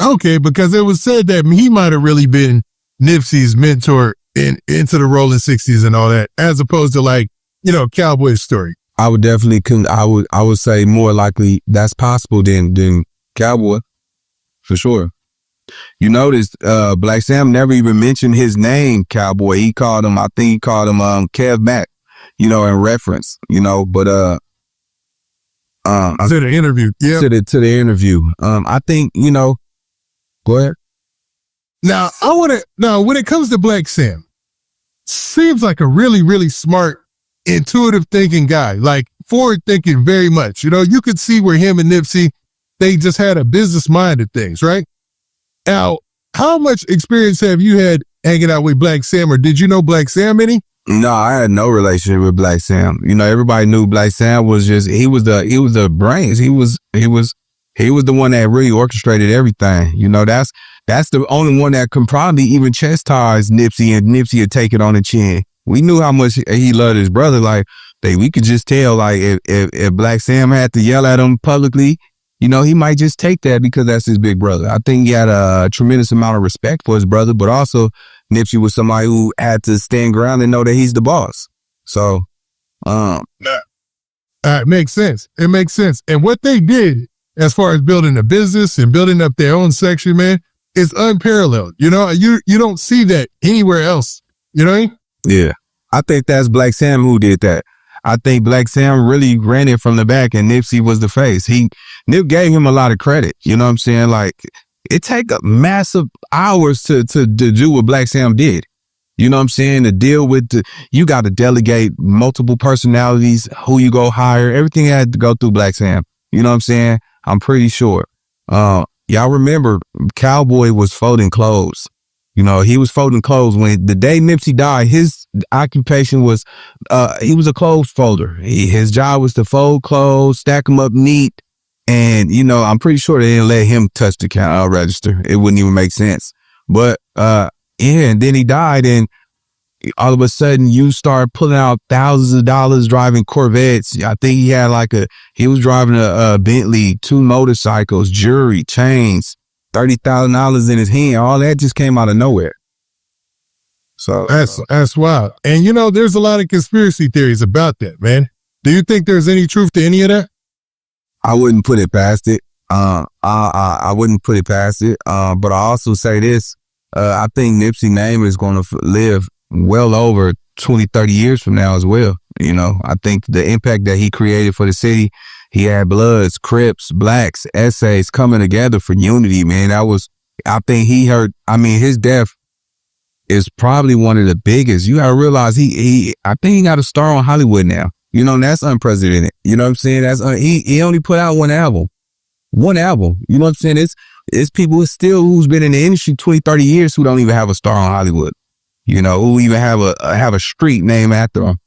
Okay, because it was said that he might have really been Nipsey's mentor into the Rolling 60s and all that, as opposed to, like, you know, Cowboy's story. I would definitely I would say more likely that's possible than Cowboy, for sure. You notice Black Sam never even mentioned his name, Cowboy. I think he called him Kev Mack, you know, in reference, you know, but to the interview. Yeah. To the interview. I think, you know, go ahead. Now when it comes to Black Sam, seems like a really, really smart, intuitive thinking guy, like forward thinking very much. You know, you could see where him and Nipsey, they just had a business mind of things, right? Now, how much experience have you had hanging out with Black Sam, or did you know Black Sam any? No, I had no relationship with Black Sam. You know, everybody knew Black Sam was just, he was the brains. He was the one that really orchestrated everything. You know, that's the only one that could probably even chastise Nipsey, and Nipsey would take it on the chin. We knew how much he loved his brother. Like, we could just tell, like, if Black Sam had to yell at him publicly, you know, he might just take that because that's his big brother. I think he had a tremendous amount of respect for his brother, but also Nipsey was somebody who had to stand ground and know that he's the boss. So, it makes sense. It makes sense. And what they did as far as building a business and building up their own section, man, is unparalleled. You know, you don't see that anywhere else. You know what I mean? Yeah. I think that's Black Sam who did that. I think Black Sam really ran it from the back and Nipsey was the face. Nip gave him a lot of credit. You know what I'm saying? Like, it take massive hours to do what Black Sam did. You know what I'm saying? To deal with you got to delegate multiple personalities, who you go hire. Everything had to go through Black Sam. You know what I'm saying? I'm pretty sure. Y'all remember Cowboy was folding clothes. You know, he was folding clothes when the day Nipsey died. His occupation was, he was a clothes folder. His job was to fold clothes, stack them up neat. And, you know, I'm pretty sure they didn't let him touch the register. It wouldn't even make sense. But, and then he died, and all of a sudden you start pulling out thousands of dollars driving Corvettes. I think he was driving a Bentley, 2 motorcycles, jewelry, chains, $30,000 in his hand. All that just came out of nowhere. So that's wild. And you know, there's a lot of conspiracy theories about that, man. Do you think there's any truth to any of that? I wouldn't put it past it. I wouldn't put it past it. But I also say this. I think Nipsey name is going to live well over 20, 30 years from now as well. You know, I think the impact that he created for the city, he had Bloods, Crips, Blacks, essays coming together for unity, man. I think his death is probably one of the biggest. You gotta realize I think he got a star on Hollywood now. You know, and that's unprecedented. You know what I'm saying? He only put out one album. One album. You know what I'm saying? It's people who's been in the industry 20, 30 years who don't even have a star on Hollywood. You know, who even have a street named after him.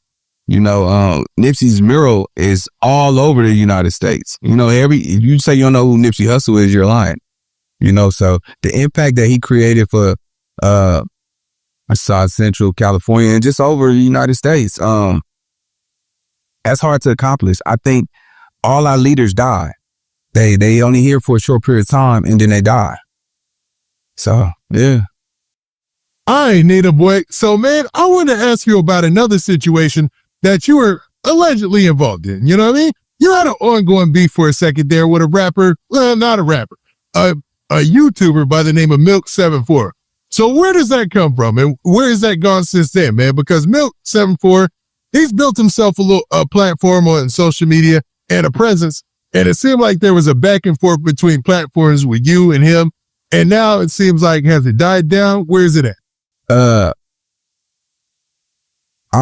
You know, Nipsey's mural is all over the United States. You know, if you say you don't know who Nipsey Hussle is, you're lying. You know, so the impact that he created for South Central California and just over the United States, that's hard to accomplish. I think all our leaders die. They only here for a short period of time and then they die. So, yeah. All right, Nita boy. So, man, I want to ask you about another situation that you were allegedly involved in. You know what I mean? You had an ongoing beef for a second there with a rapper. Well, not a rapper, a YouTuber by the name of Milk74. So where does that come from? And where has that gone since then, man? Because Milk74, he's built himself a platform on social media and a presence. And it seemed like there was a back and forth between platforms with you and him. And now it seems like, has it died down? Where is it at? I'm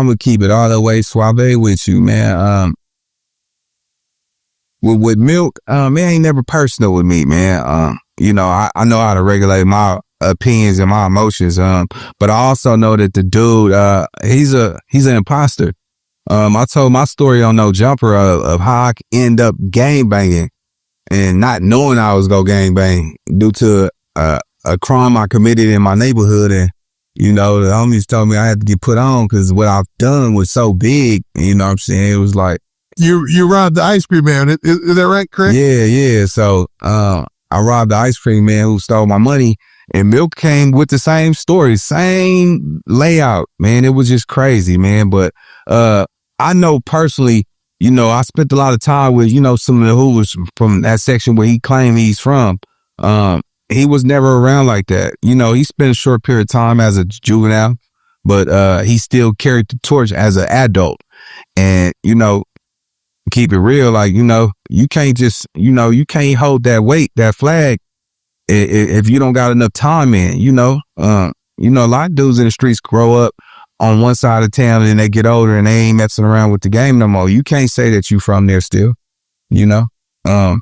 gonna keep it all the way suave with you, man. With Milk, man, ain't never personal with me, man. You know, I know how to regulate my opinions and my emotions. But I also know that the dude, he's an imposter. I told my story on No Jumper of how I end up gangbanging and not knowing I was gonna gangbang due to a crime I committed in my neighborhood. And, you know, the homies told me I had to get put on because what I've done was so big. You know what I'm saying? It was like, you robbed the ice cream man. Is that right, Crips? Yeah. So I robbed the ice cream man who stole my money, and Milk came with the same story, same layout, man. It was just crazy, man. But I know personally, you know, I spent a lot of time with, you know, some of the hoovers from that section where he claimed he's from. He was never around like that. You know, he spent a short period of time as a juvenile, but he still carried the torch as an adult. And, you know, keep it real, like, you know, you can't just, you know, you can't hold that weight, that flag, if you don't got enough time in, you know. A lot of dudes in the streets grow up on one side of town and they get older and they ain't messing around with the game no more. You can't say that you from there still, you know. I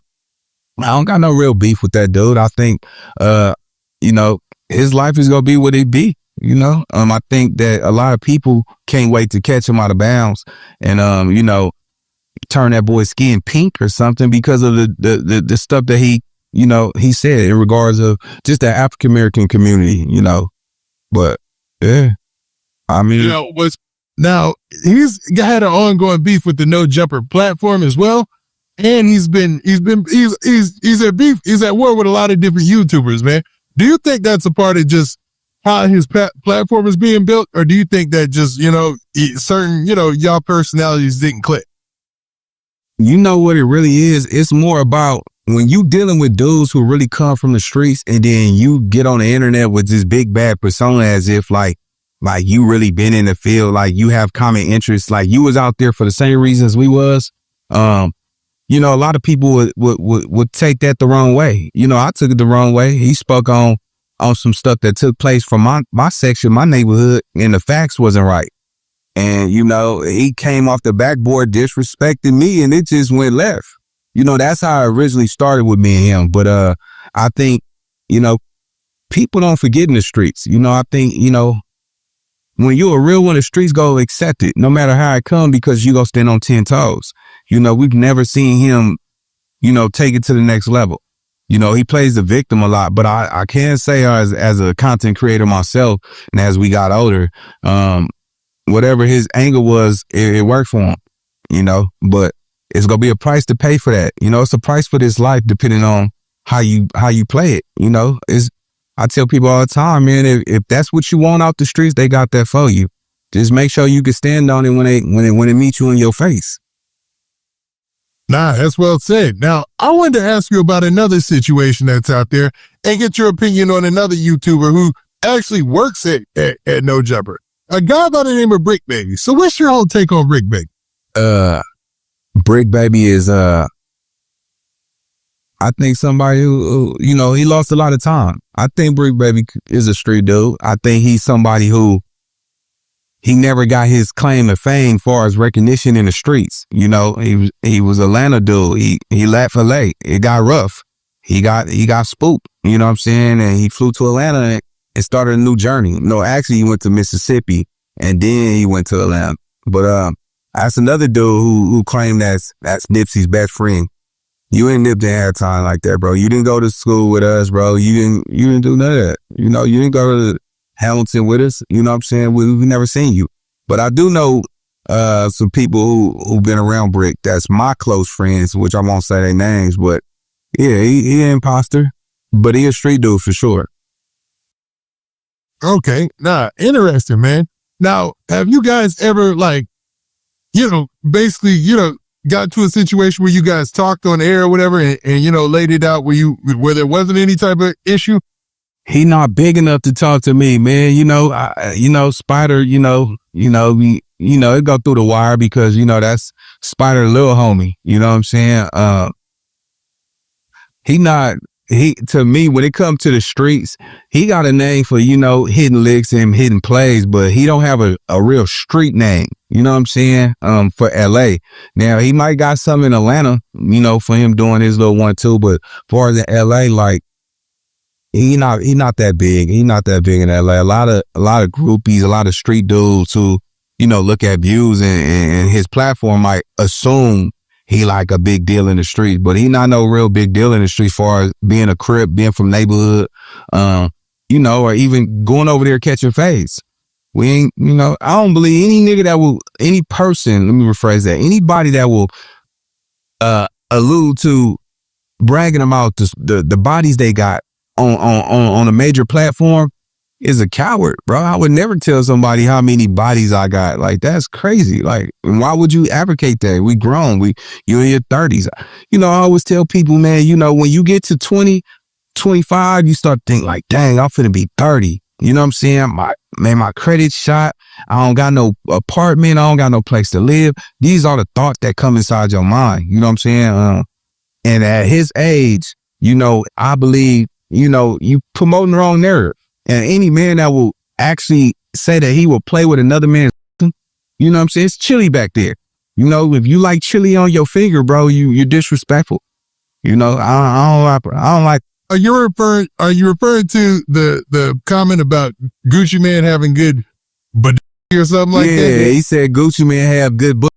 don't got no real beef with that dude. I think, you know, his life is gonna be what it be. You know, I think that a lot of people can't wait to catch him out of bounds and, you know, turn that boy's skin pink or something because of the stuff that he, you know, he said in regards of just the African American community, you know. But yeah, I mean, you know, now he's had an ongoing beef with the No Jumper platform as well. And he's at war with a lot of different YouTubers, man. Do you think that's a part of just how his platform is being built? Or do you think that just, you know, certain, you know, y'all personalities didn't click? You know what it really is? It's more about when you dealing with dudes who really come from the streets and then you get on the internet with this big bad persona as if like you really been in the field, like you have common interests, like you was out there for the same reasons we was. You know, a lot of people would take that the wrong way. You know, I took it the wrong way. He spoke on on some stuff that took place from my section, my neighborhood, and the facts wasn't right. And, you know, he came off the backboard disrespecting me, and it just went left. You know, that's how it originally started with me and him. But I think, you know, people don't forget in the streets. You know, I think, you know, when you're a real one, the streets go accept it, no matter how it come, because you go stand on 10 toes. You know, we've never seen him, you know, take it to the next level. You know, he plays the victim a lot, but I can say as a content creator myself, and as we got older, whatever his angle was, it worked for him, you know, but it's going to be a price to pay for that. You know, it's a price for this life, depending on how you play it. You know, I tell people all the time, man, if that's what you want out the streets, they got that for you. Just make sure you can stand on it when it meets you in your face. Nah, that's well said. Now, I wanted to ask you about another situation that's out there and get your opinion on another YouTuber who actually works at No Jumper. A guy by the name of Bricc Baby. So what's your whole take on Bricc Baby? Bricc Baby is I think somebody who, you know, he lost a lot of time. I think Bricc Baby is a street dude. I think he's somebody who he never got his claim to fame far as recognition in the streets. You know, he was Atlanta dude. He left for late. It got rough. He got spooked. You know what I'm saying? And he flew to Atlanta and started a new journey. No, actually he went to Mississippi and then he went to Atlanta. But that's another dude who claimed that's Nipsey's best friend. You ain't nipped in airtime like that, bro. You didn't go to school with us, bro. You didn't do none of that. You know, you didn't go to Hamilton with us. You know what I'm saying? We've never seen you. But I do know some people who've been around Bricc that's my close friends, which I won't say their names, but yeah, he an imposter, but he a street dude for sure. Okay, nah, interesting, man. Now, have you guys ever, like, you know, basically, you know, got to a situation where you guys talked on air or whatever and you know, laid it out where there wasn't any type of issue? He not big enough to talk to me, man. You know, Spider, you know, it go through the wire because, you know, that's Spider little homie. You know what I'm saying? To me, when it comes to the streets, he got a name for, you know, hitting licks and hitting plays, but he don't have a real street name. You know what I'm saying? For LA. Now, he might got some in Atlanta, you know, for him doing his little 1-2, but far as in LA, like, he not that big. He not that big in LA. A lot of groupies, a lot of street dudes who, you know, look at views and his platform might assume he like a big deal in the street, but he not no real big deal in the street as far as being a Crip, being from neighborhood, you know, or even going over there catching fades. We ain't, you know, I don't believe any nigga that will, any person, let me rephrase that, anybody that will allude to bragging about the bodies they got on a major platform is a coward, bro. I would never tell somebody how many bodies I got. Like, that's crazy. Like, why would you advocate that? We grown. You're in your 30s. You know, I always tell people, man, you know, when you get to 20, 25, you start thinking like, dang, I'm finna be 30. You know what I'm saying? My credit's shot. I don't got no apartment. I don't got no place to live. These are the thoughts that come inside your mind. You know what I'm saying? And at his age, you know, I believe, you know, you promoting the wrong narrative. And any man that will actually say that he will play with another man, you know what I'm saying? It's chili back there. You know, if you like chili on your finger, bro, you're disrespectful. You know, I don't like. Are you referring to the comment about Gucci Man having good butt or something like that? Yeah, he said Gucci Man have good butt.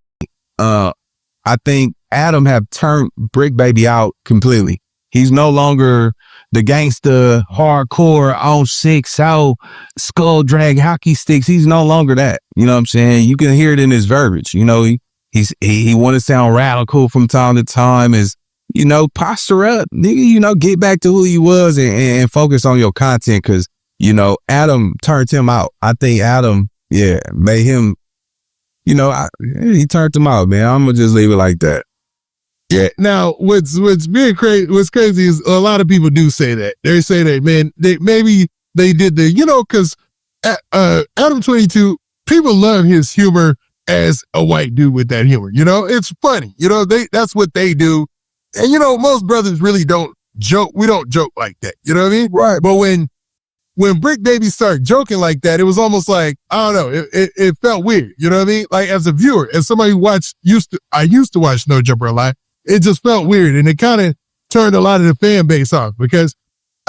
I think Adam have turned Bricc Baby out completely. He's no longer the gangster, hardcore, on 6 out, skull drag hockey sticks. He's no longer that. You know what I'm saying? You can hear it in his verbiage. You know, he want to sound radical from time to time. Is, you know, posture up, nigga. You know, get back to who you was and focus on your content. Because, you know, Adam turned him out. I think Adam, yeah, made him. You know, he turned him out, man. I'm gonna just leave it like that. Yeah. Now, what's crazy is a lot of people do say that. They say that, man, maybe they did the, you know, because Adam 22, people love his humor as a white dude with that humor. You know, it's funny. You know, that's what they do. And, you know, most brothers really don't joke. We don't joke like that. You know what I mean? Right. But when when Bricc Baby started joking like that, it was almost like, I don't know, it felt weird. You know what I mean? Like as a viewer, as somebody who I used to watch No Jumper a lot, it just felt weird. And it kind of turned a lot of the fan base off because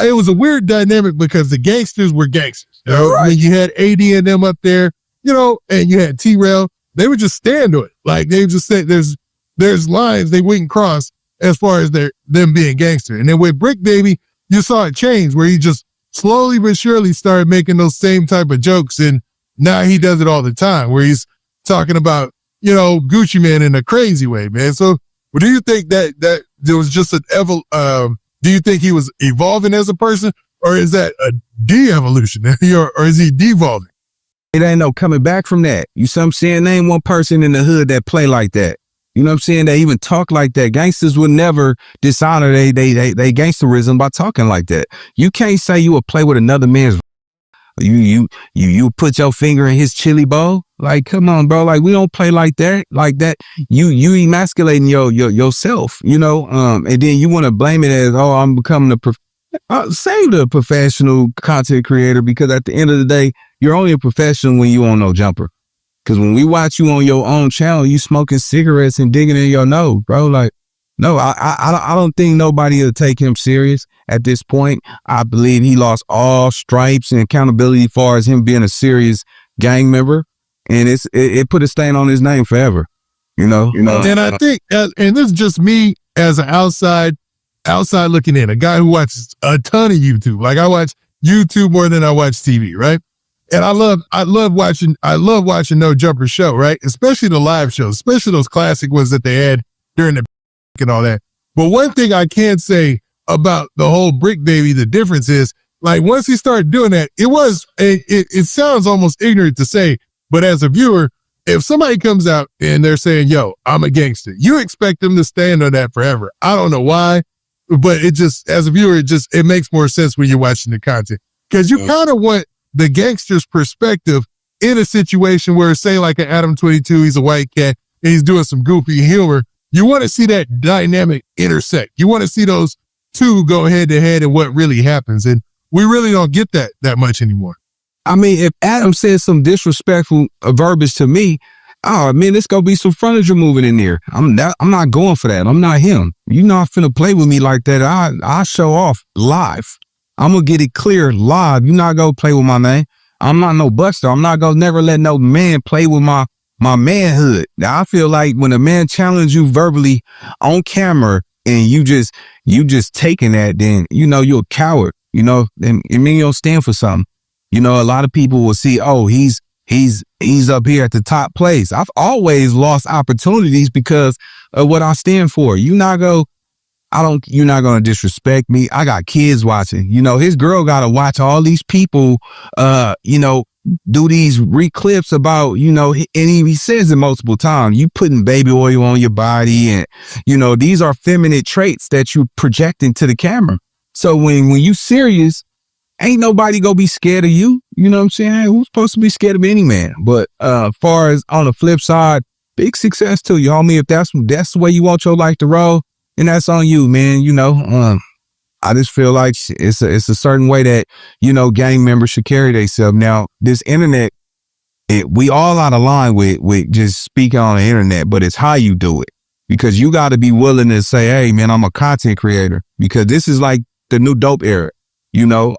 it was a weird dynamic because the gangsters were gangsters. You know? Right. When you had AD and them up there, you know, and you had T-Rail, they would just stand to it. Like they just said, there's lines they wouldn't cross as far as them being gangster. And then with Bricc Baby, you saw it change where he just slowly but surely started making those same type of jokes. And now he does it all the time where he's talking about, you know, Gucci Man in a crazy way, man. So do you think that there was just do you think he was evolving as a person, or is that a de-evolution, or is he devolving? It ain't no coming back from that. You see what I'm saying? Name one person in the hood that play like that. You know what I'm saying? They even talk like that. Gangsters would never dishonor they gangsterism by talking like that. You can't say you would play with another man's. You put your finger in his chili bowl. Like, come on, bro. Like, we don't play like that. Like that. You emasculating yourself. You know. And then you want to blame it as, oh, I'm becoming save the professional content creator, because at the end of the day, you're only a professional when you on No Jumper. Because when we watch you on your own channel, you smoking cigarettes and digging in your nose, bro. Like, no, I don't think nobody will take him serious at this point. I believe he lost all stripes and accountability as far as him being a serious gang member, and it put a stain on his name forever. You know. And I think, and this is just me as an outside looking in, a guy who watches a ton of YouTube. Like I watch YouTube more than I watch TV, right? And I love watching No Jumper show, right? Especially the live shows, especially those classic ones that they had during the and all that. But one thing I can say about the whole Bricc Baby, the difference is, like, once he started doing that, it sounds almost ignorant to say, but as a viewer, if somebody comes out and they're saying, yo, I'm a gangster, you expect them to stand on that forever. I don't know why, but it just, as a viewer, it makes more sense when you're watching the content. Because you kind of want the gangster's perspective in a situation where, say, like an Adam 22, he's a white cat and he's doing some goofy humor. You want to see that dynamic intersect. You want to see those two go head to head and what really happens. And we really don't get that much anymore. I mean, if Adam says some disrespectful verbiage to me, oh man, it's gonna be some furniture moving in there. I'm not going for that. I'm not him. You're not finna play with me like that. I show off live. I'm gonna get it clear live. You're not gonna play with my name. I'm not no buster. I'm not gonna never let no man play with my manhood. Now I feel like when a man challenges you verbally on camera and you just taking that, then you know you're a coward. You know, and it mean you don't stand for something. You know, a lot of people will see, oh, he's up here at the top place. I've always lost opportunities because of what I stand for. You're not gonna disrespect me. I got kids watching. You know, his girl gotta watch all these people, do these reclips about, and he says it multiple times, you putting baby oil on your body, and, these are feminine traits that you project into the camera. So when you serious, ain't nobody gonna be scared of you. You know what I'm saying? Who's supposed to be scared of any man? But far as on the flip side, big success to you, homie. If that's the way you want your life to roll, and that's on you, man. I just feel like it's a certain way that, gang members should carry themselves. Now, this internet, we all out of line with just speaking on the internet, but it's how you do it. Because you got to be willing to say, hey, man, I'm a content creator. Because this is like the new dope era. You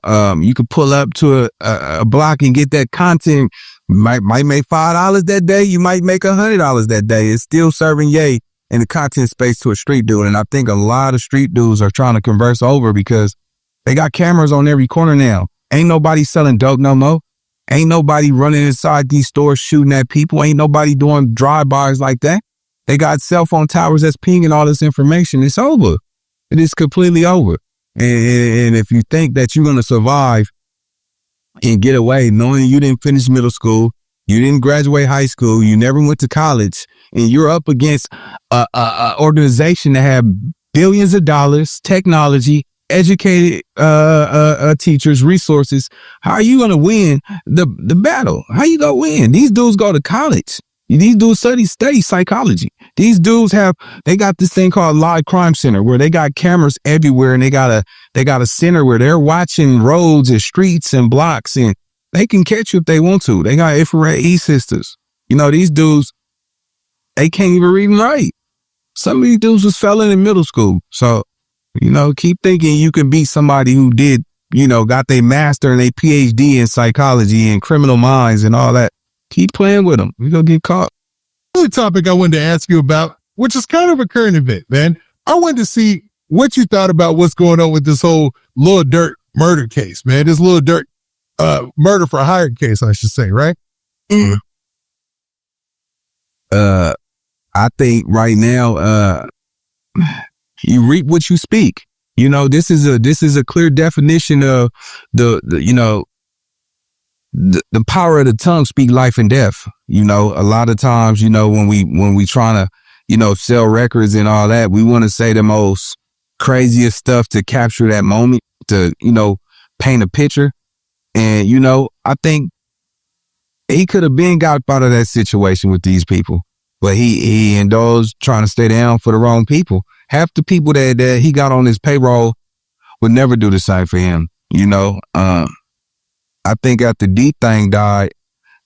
could pull up to a block and get that content. Might make $5 that day. You might make $100 that day. It's still serving yay in the content space to a street dude. And I think a lot of street dudes are trying to converse over because they got cameras on every corner now. Ain't nobody selling dope no more. Ain't nobody running inside these stores shooting at people. Ain't nobody doing drive-bys like that. They got cell phone towers that's pinging all this information. It's over. It is completely over. And if you think that you're going to survive and get away knowing you didn't finish middle school, you didn't graduate high school, you never went to college, and you're up against a organization that have billions of dollars, technology, educated teachers, resources, how are you going to win the battle? How you going to win? These dudes go to college. These dudes study psychology. These dudes they got this thing called live crime center where they got cameras everywhere, and they got a center where they're watching roads and streets and blocks, and they can catch you if they want to. They got infrared E-sisters. These dudes, they can't even read and write. Some of these dudes was failing in middle school. So, keep thinking you can be somebody who did, got their master and their PhD in psychology and criminal minds and all that. Keep playing with them. You're going to get caught. Another topic I wanted to ask you about, which is kind of a current event, man. I wanted to see what you thought about what's going on with this whole Lil Durk murder case, man. This Lil Durk murder for hire case, I should say, right? Mm. I think right now, you reap what you speak. This is a clear definition of the power of the tongue speak life and death. A lot of times, when we trying to, sell records and all that, we want to say the most craziest stuff to capture that moment, to, paint a picture. And, I think he could have been got out of that situation with these people, but he indulged trying to stay down for the wrong people. Half the people that he got on his payroll would never do the same for him. I think after D Thing died,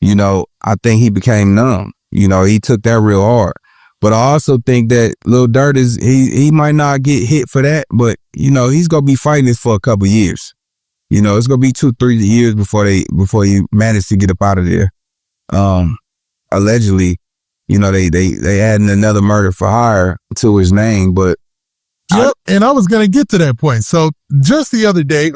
I think he became numb. He took that real hard. But I also think that Lil Durk he might not get hit for that, but he's gonna be fighting this for a couple years. It's gonna be 2-3 years before he managed to get up out of there. Allegedly, they adding another murder for hire to his name, but yep, and I was gonna get to that point. So just the other day,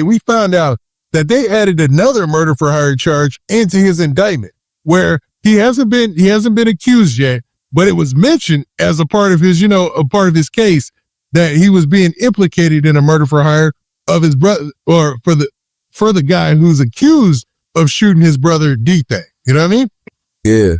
we found out that they added another murder for hire charge into his indictment, where he hasn't been accused yet, but it was mentioned as a part of his, a part of his case that he was being implicated in a murder for hire of his brother, or for the guy who's accused of shooting his brother D Thing. You know what I mean? Yeah.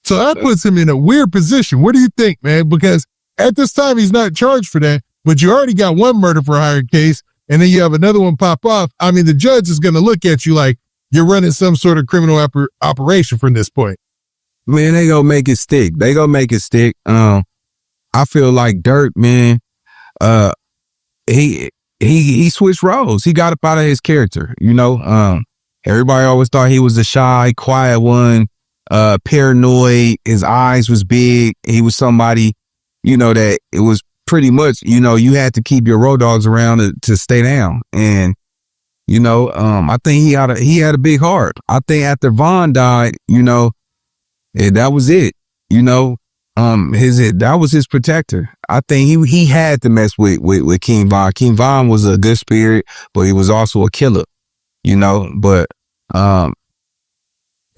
So that puts him in a weird position. What do you think, man? Because at this time, he's not charged for that, but you already got one murder for hire case, and then you have another one pop off. I mean, the judge is going to look at you like you're running some sort of criminal operation from this point. Man, they gonna make it stick. I feel like Durk, man, he switched roles. He got up out of his character, everybody always thought he was the shy, quiet one, paranoid. His eyes was big. He was somebody, that it was pretty much, you had to keep your road dogs around to stay down. And, I think he had a big heart. I think after Von died, that was it, that was his protector. I think he had to mess with King Von. King Von was a good spirit, but he was also a killer, but,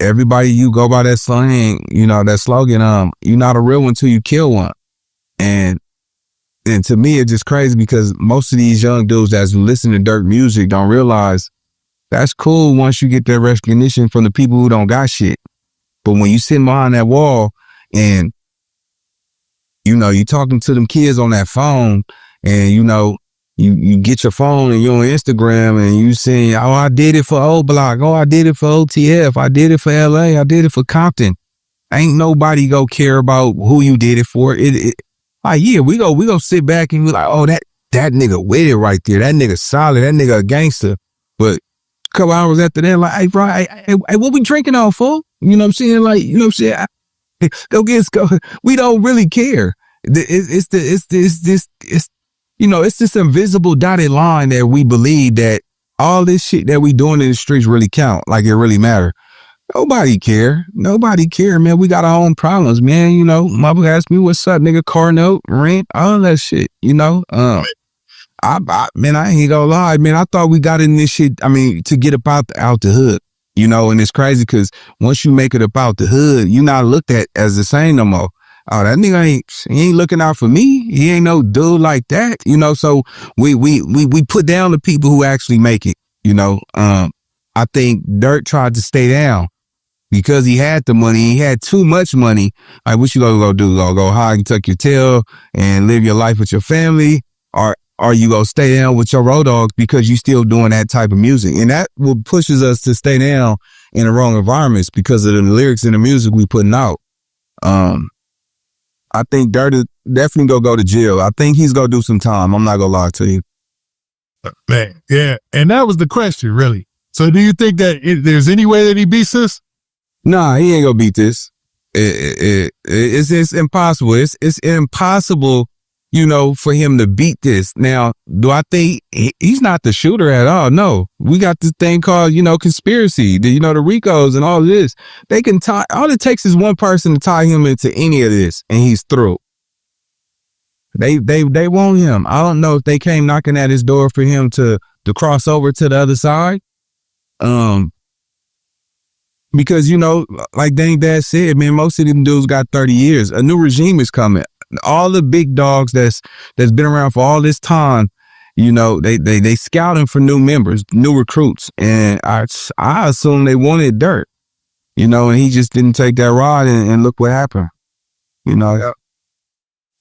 everybody, you go by that slang, that slogan, you're not a real one till you kill one. And to me, it's just crazy because most of these young dudes that's listening to Durk music don't realize that's cool once you get that recognition from the people who don't got shit. But when you sitting behind that wall and, you talking to them kids on that phone and, you get your phone and you're on Instagram and you saying, oh, I did it for O Block. Oh, I did it for OTF. I did it for LA. I did it for Compton. Ain't nobody go care about who you did it for. We go sit back and be like, oh, that nigga with it right there. That nigga solid. That nigga a gangster. But a couple hours after that, like, hey, bro, hey, what we drinking on, fool? You know what I'm saying? Like, you know what I'm saying? Go. We don't really care. It's this invisible dotted line that we believe that all this shit that we doing in the streets really count, like it really matter. Nobody care, man. We got our own problems, man. Mother asked me, what's up, nigga? Car note, rent, all that shit, I ain't gonna lie, man. I thought we got in this shit, to get out the hood, and it's crazy because once you make it about the hood, you're not looked at as the same no more. Oh, that nigga he ain't looking out for me. He ain't no dude like that, so we put down the people who actually make it, I think Durk tried to stay down because he had the money. He had too much money. Like, what you gonna go do? Go hide and tuck your tail and live your life with your family? Or you gonna stay down with your road dogs because you still doing that type of music? And that what pushes us to stay down in the wrong environments because of the lyrics and the music we putting out. I think Dirt is definitely gonna go to jail. I think he's gonna do some time. I'm not gonna lie to you. Man, yeah. And that was the question, really. So do you think that there's any way that he beats this? Nah, he ain't gonna beat this. It's impossible. It's impossible, you know, for him to beat this. Now, do I think he's not the shooter at all? No. We got this thing called, you know, conspiracy. The Ricos and all of this. They can tie. All it takes is one person to tie him into any of this, and he's through. They want him. I don't know if they came knocking at his door for him to cross over to the other side. Because, you know, like Dang Dad said, man, most of them dudes got 30 years. A new regime is coming. All the big dogs that's been around for all this time, you know, they scouting for new members, new recruits. And I assume they wanted Durk, you know, and he just didn't take that ride and look what happened. You know.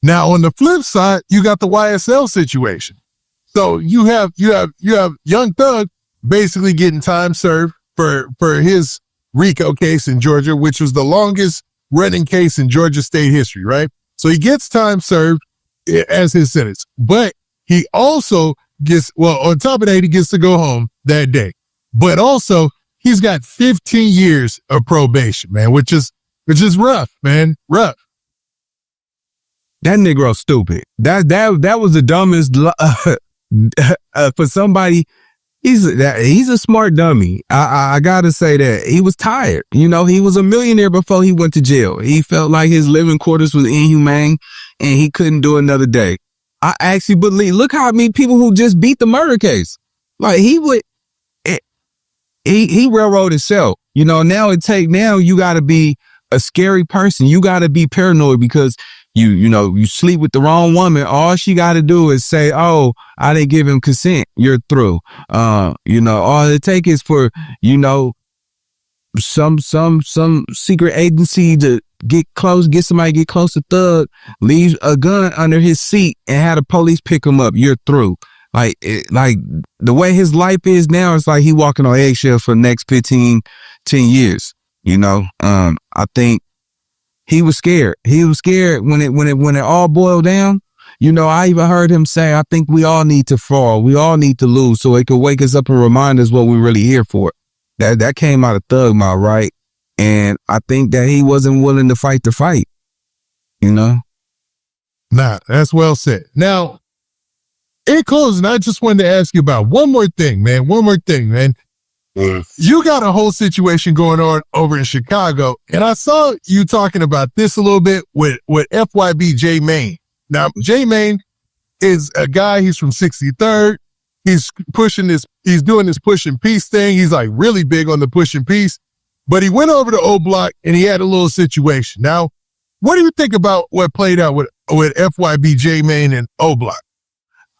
Now on the flip side, you got the YSL situation. So you have Young Thug basically getting time served for his RICO case in Georgia, which was the longest running case in Georgia state history, right? So he gets time served as his sentence, but he also gets, well, on top of that, he gets to go home that day. But also he's got 15 years of probation, man, which is rough, man, rough. That Negro stupid. That was the dumbest for somebody. He's a smart dummy. I gotta say that he was tired. You know, he was a millionaire before he went to jail. He felt like his living quarters was inhumane and he couldn't do another day. I actually believe, look how many people who just beat the murder case. Like he railroaded himself. You know, now you gotta be a scary person. You gotta be paranoid because you sleep with the wrong woman. All she got to do is say, "Oh, I didn't give him consent." You're through. All it takes is for, you know, some secret agency to get somebody get close to Thug, leave a gun under his seat, and have the police pick him up. You're through. Like the way his life is now, it's like he walking on eggshells for the next 10 years. You know, I think. He was scared. He was scared when it all boiled down. You know, I even heard him say, "I think we all need to fall. We all need to lose so it could wake us up and remind us what we're really here for." That came out of Thug mouth, right? And I think that he wasn't willing to fight the fight. You know? Nah, that's well said. Now, in closing, I just wanted to ask you about one more thing, man. You got a whole situation going on over in Chicago, and I saw you talking about this a little bit with FYB J Mane. Now, J Mane is a guy, he's from 63rd. He's doing this pushing peace thing. He's like really big on the pushing peace, but he went over to O Block and he had a little situation. Now, what do you think about what played out with FYB J Mane and O Block?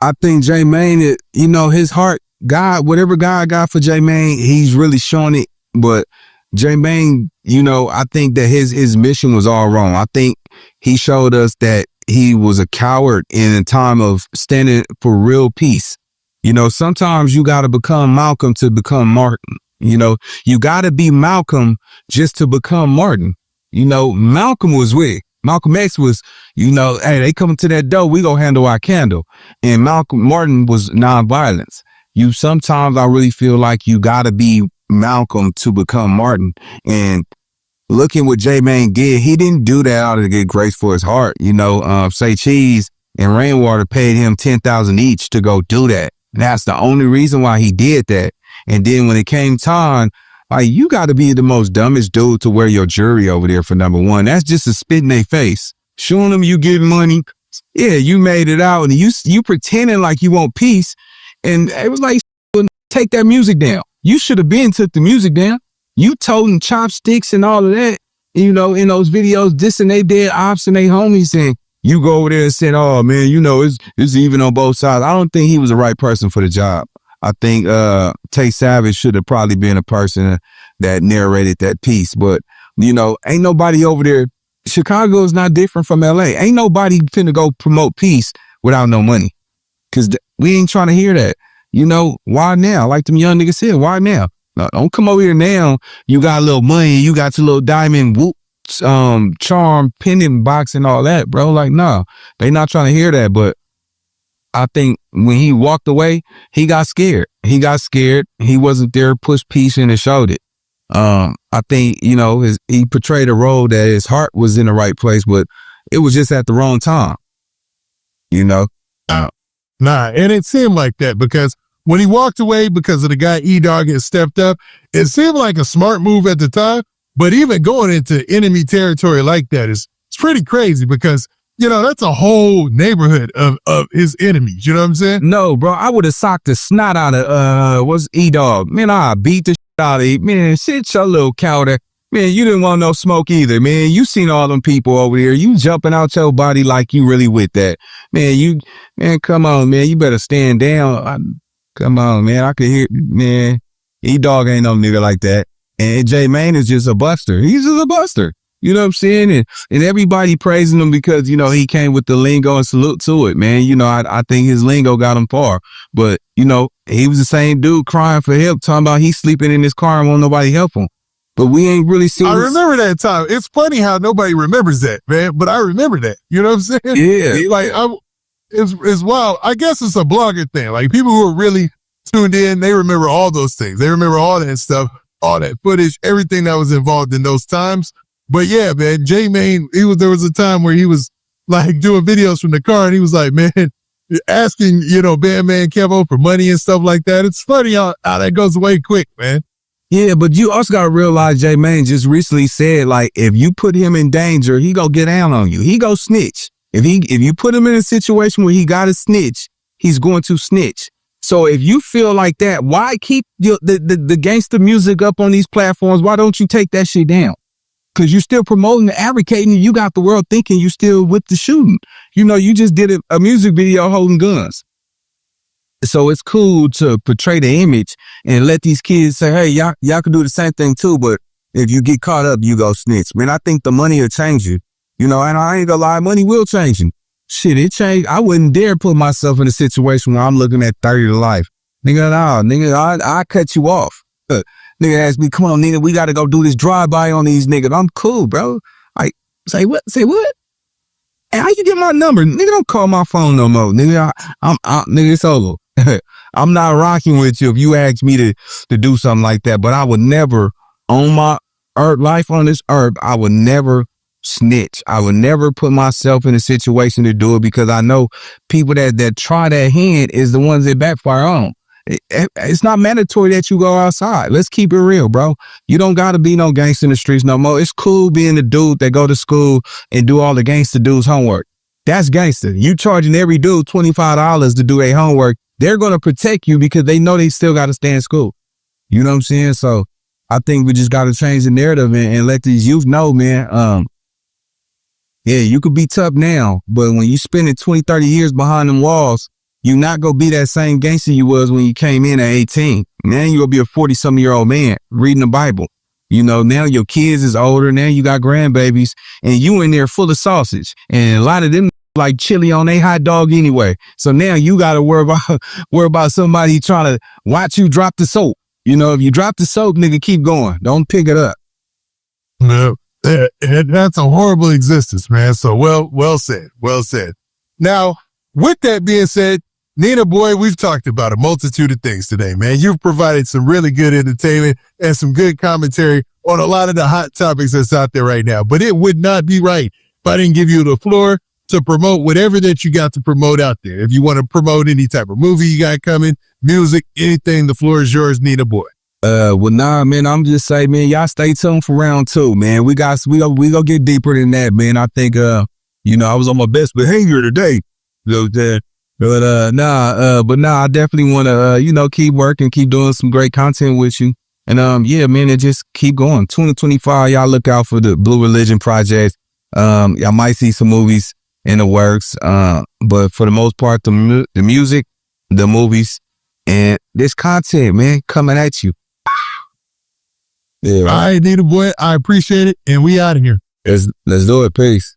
I think J Mane, you know, his heart, God, whatever God got for J Mane, he's really showing it. But J Mane, you know, I think that his mission was all wrong. I think he showed us that he was a coward in a time of standing for real peace. You know, sometimes you got to become Malcolm to become Martin. You know, you got to be Malcolm just to become Martin. You know, Malcolm X was, you know, hey, they come to that door, we gonna handle our candle. And Martin was nonviolence. Sometimes I really feel like you gotta be Malcolm to become Martin. And looking what J Mane did, he didn't do that out of the good grace for his heart. You know, Say Cheese and Rainwater paid him $10,000 each to go do that. And that's the only reason why he did that. And then when it came time, like, you gotta be the most dumbest dude to wear your jury over there for number one. That's just a spit in their face. Showing them you give money. Yeah, you made it out and you pretending like you want peace. And it was like, take that music down. You should have been took the music down. You toting chopsticks and all of that, you know, in those videos, dissing they dead ops and they homies, and you go over there and said, "Oh man, you know, it's even on both sides." I don't think he was the right person for the job. I think Tay Savage should have probably been a person that narrated that piece. But, you know, ain't nobody over there. Chicago is not different from LA. Ain't nobody finna go promote peace without no money. Cause we ain't trying to hear that. You know, why now? Like them young niggas said, why now? Don't come over here now. You got a little money. You got your little diamond whoop, charm pendant box and all that, bro. Like, nah, they not trying to hear that. But I think when he walked away, he got scared. He got scared. He wasn't there, pushed peace in and showed it. I think, you know, he portrayed a role that his heart was in the right place, but it was just at the wrong time. You know? Nah, and it seemed like that because when he walked away because of the guy edogg had stepped up, it seemed like a smart move at the time. But even going into enemy territory like that is it's pretty crazy because, you know, that's a whole neighborhood of his enemies. You know what I'm saying? No, bro, I would have socked the snot out of what's edogg. Man, I beat the shit out of him. Man, sit your little cowder. Man, you didn't want no smoke either, man. You seen all them people over there. You jumping out your body like you really with that. Man, come on, man. You better stand down. Come on, man. I could hear, man. edogg ain't no nigga like that. And J Mane is just a buster. He's just a buster. You know what I'm saying? And everybody praising him because, you know, he came with the lingo and salute to it, man. You know, I think his lingo got him far. But, you know, he was the same dude crying for help, talking about he's sleeping in his car and won't nobody help him. But we ain't really seen. I remember that time. It's funny how nobody remembers that, man. But I remember that. You know what I'm saying? Yeah. Like, it's wild. I guess it's a blogger thing. Like, people who are really tuned in, they remember all those things. They remember all that stuff, all that footage, everything that was involved in those times. But yeah, man, J Mane, there was a time where he was like doing videos from the car and he was like, man, asking, you know, Bandman Kevo for money and stuff like that. It's funny how that goes away quick, man. Yeah, but you also got to realize J Mane just recently said, like, if you put him in danger, he go get down on you. He go snitch. If you put him in a situation where he got to snitch, he's going to snitch. So if you feel like that, why keep the gangster music up on these platforms? Why don't you take that shit down? Because you're still promoting and advocating. You got the world thinking you still with the shooting. You know, you just did a music video holding guns. So it's cool to portray the image and let these kids say, hey, y'all can do the same thing too, but if you get caught up, you go snitch. Man, I think the money will change you. You know, and I ain't gonna lie, money will change you. Shit, it changed. I wouldn't dare put myself in a situation where I'm looking at 30 to life. Nigga, no, nigga, I cut you off. Nigga asked me, come on, nigga, we gotta go do this drive-by on these niggas. I'm cool, bro. Like, say what? Say what? Hey, how you get my number? Nigga, don't call my phone no more. Nigga, nigga, it's over. I'm not rocking with you if you ask me to do something like that, but I would never, on my life on this earth, I would never snitch. I would never put myself in a situation to do it because I know people that try that hand is the ones that backfire on. It's not mandatory that you go outside. Let's keep it real, bro. You don't got to be no gangster in the streets no more. It's cool being the dude that go to school and do all the gangster dudes' homework. That's gangster. You charging every dude $25 to do their homework. They're going to protect you because they know they still got to stay in school. You know what I'm saying? So I think we just got to change the narrative and let these youth know, man. Yeah, you could be tough now, but when you spending 20, 30 years behind them walls, you not going to be that same gangster you was when you came in at 18. Now you're going to be a 40-something-year-old man reading the Bible. You know, now your kids is older. Now you got grandbabies and you in there full of sausage. And a lot of them like chili on a hot dog anyway. So now you got to worry about somebody trying to watch you drop the soap. You know, if you drop the soap, nigga, keep going. Don't pick it up. No, that's a horrible existence, man. So well said. Well said. Now, with that being said, Nina boy, we've talked about a multitude of things today, man. You've provided some really good entertainment and some good commentary on a lot of the hot topics that's out there right now. But it would not be right if I didn't give you the floor to promote whatever that you got to promote out there. If you want to promote any type of movie you got coming, music, anything, the floor is yours, Nina boy. Well, nah, man, I'm just saying, man, y'all stay tuned for round 2, man. We gonna get deeper than that, man. I think, you know, I was on my best behavior today. But I definitely want to, you know, keep working, keep doing some great content with you. And, yeah, man, it just keep going. 2025, y'all look out for the Blue Religion project. Y'all might see some movies in the works. But for the most part, the music, the movies, and this content, man, coming at you. Yeah, right. All right, Nina boy, I appreciate it. And we out of here. Let's do it. Peace.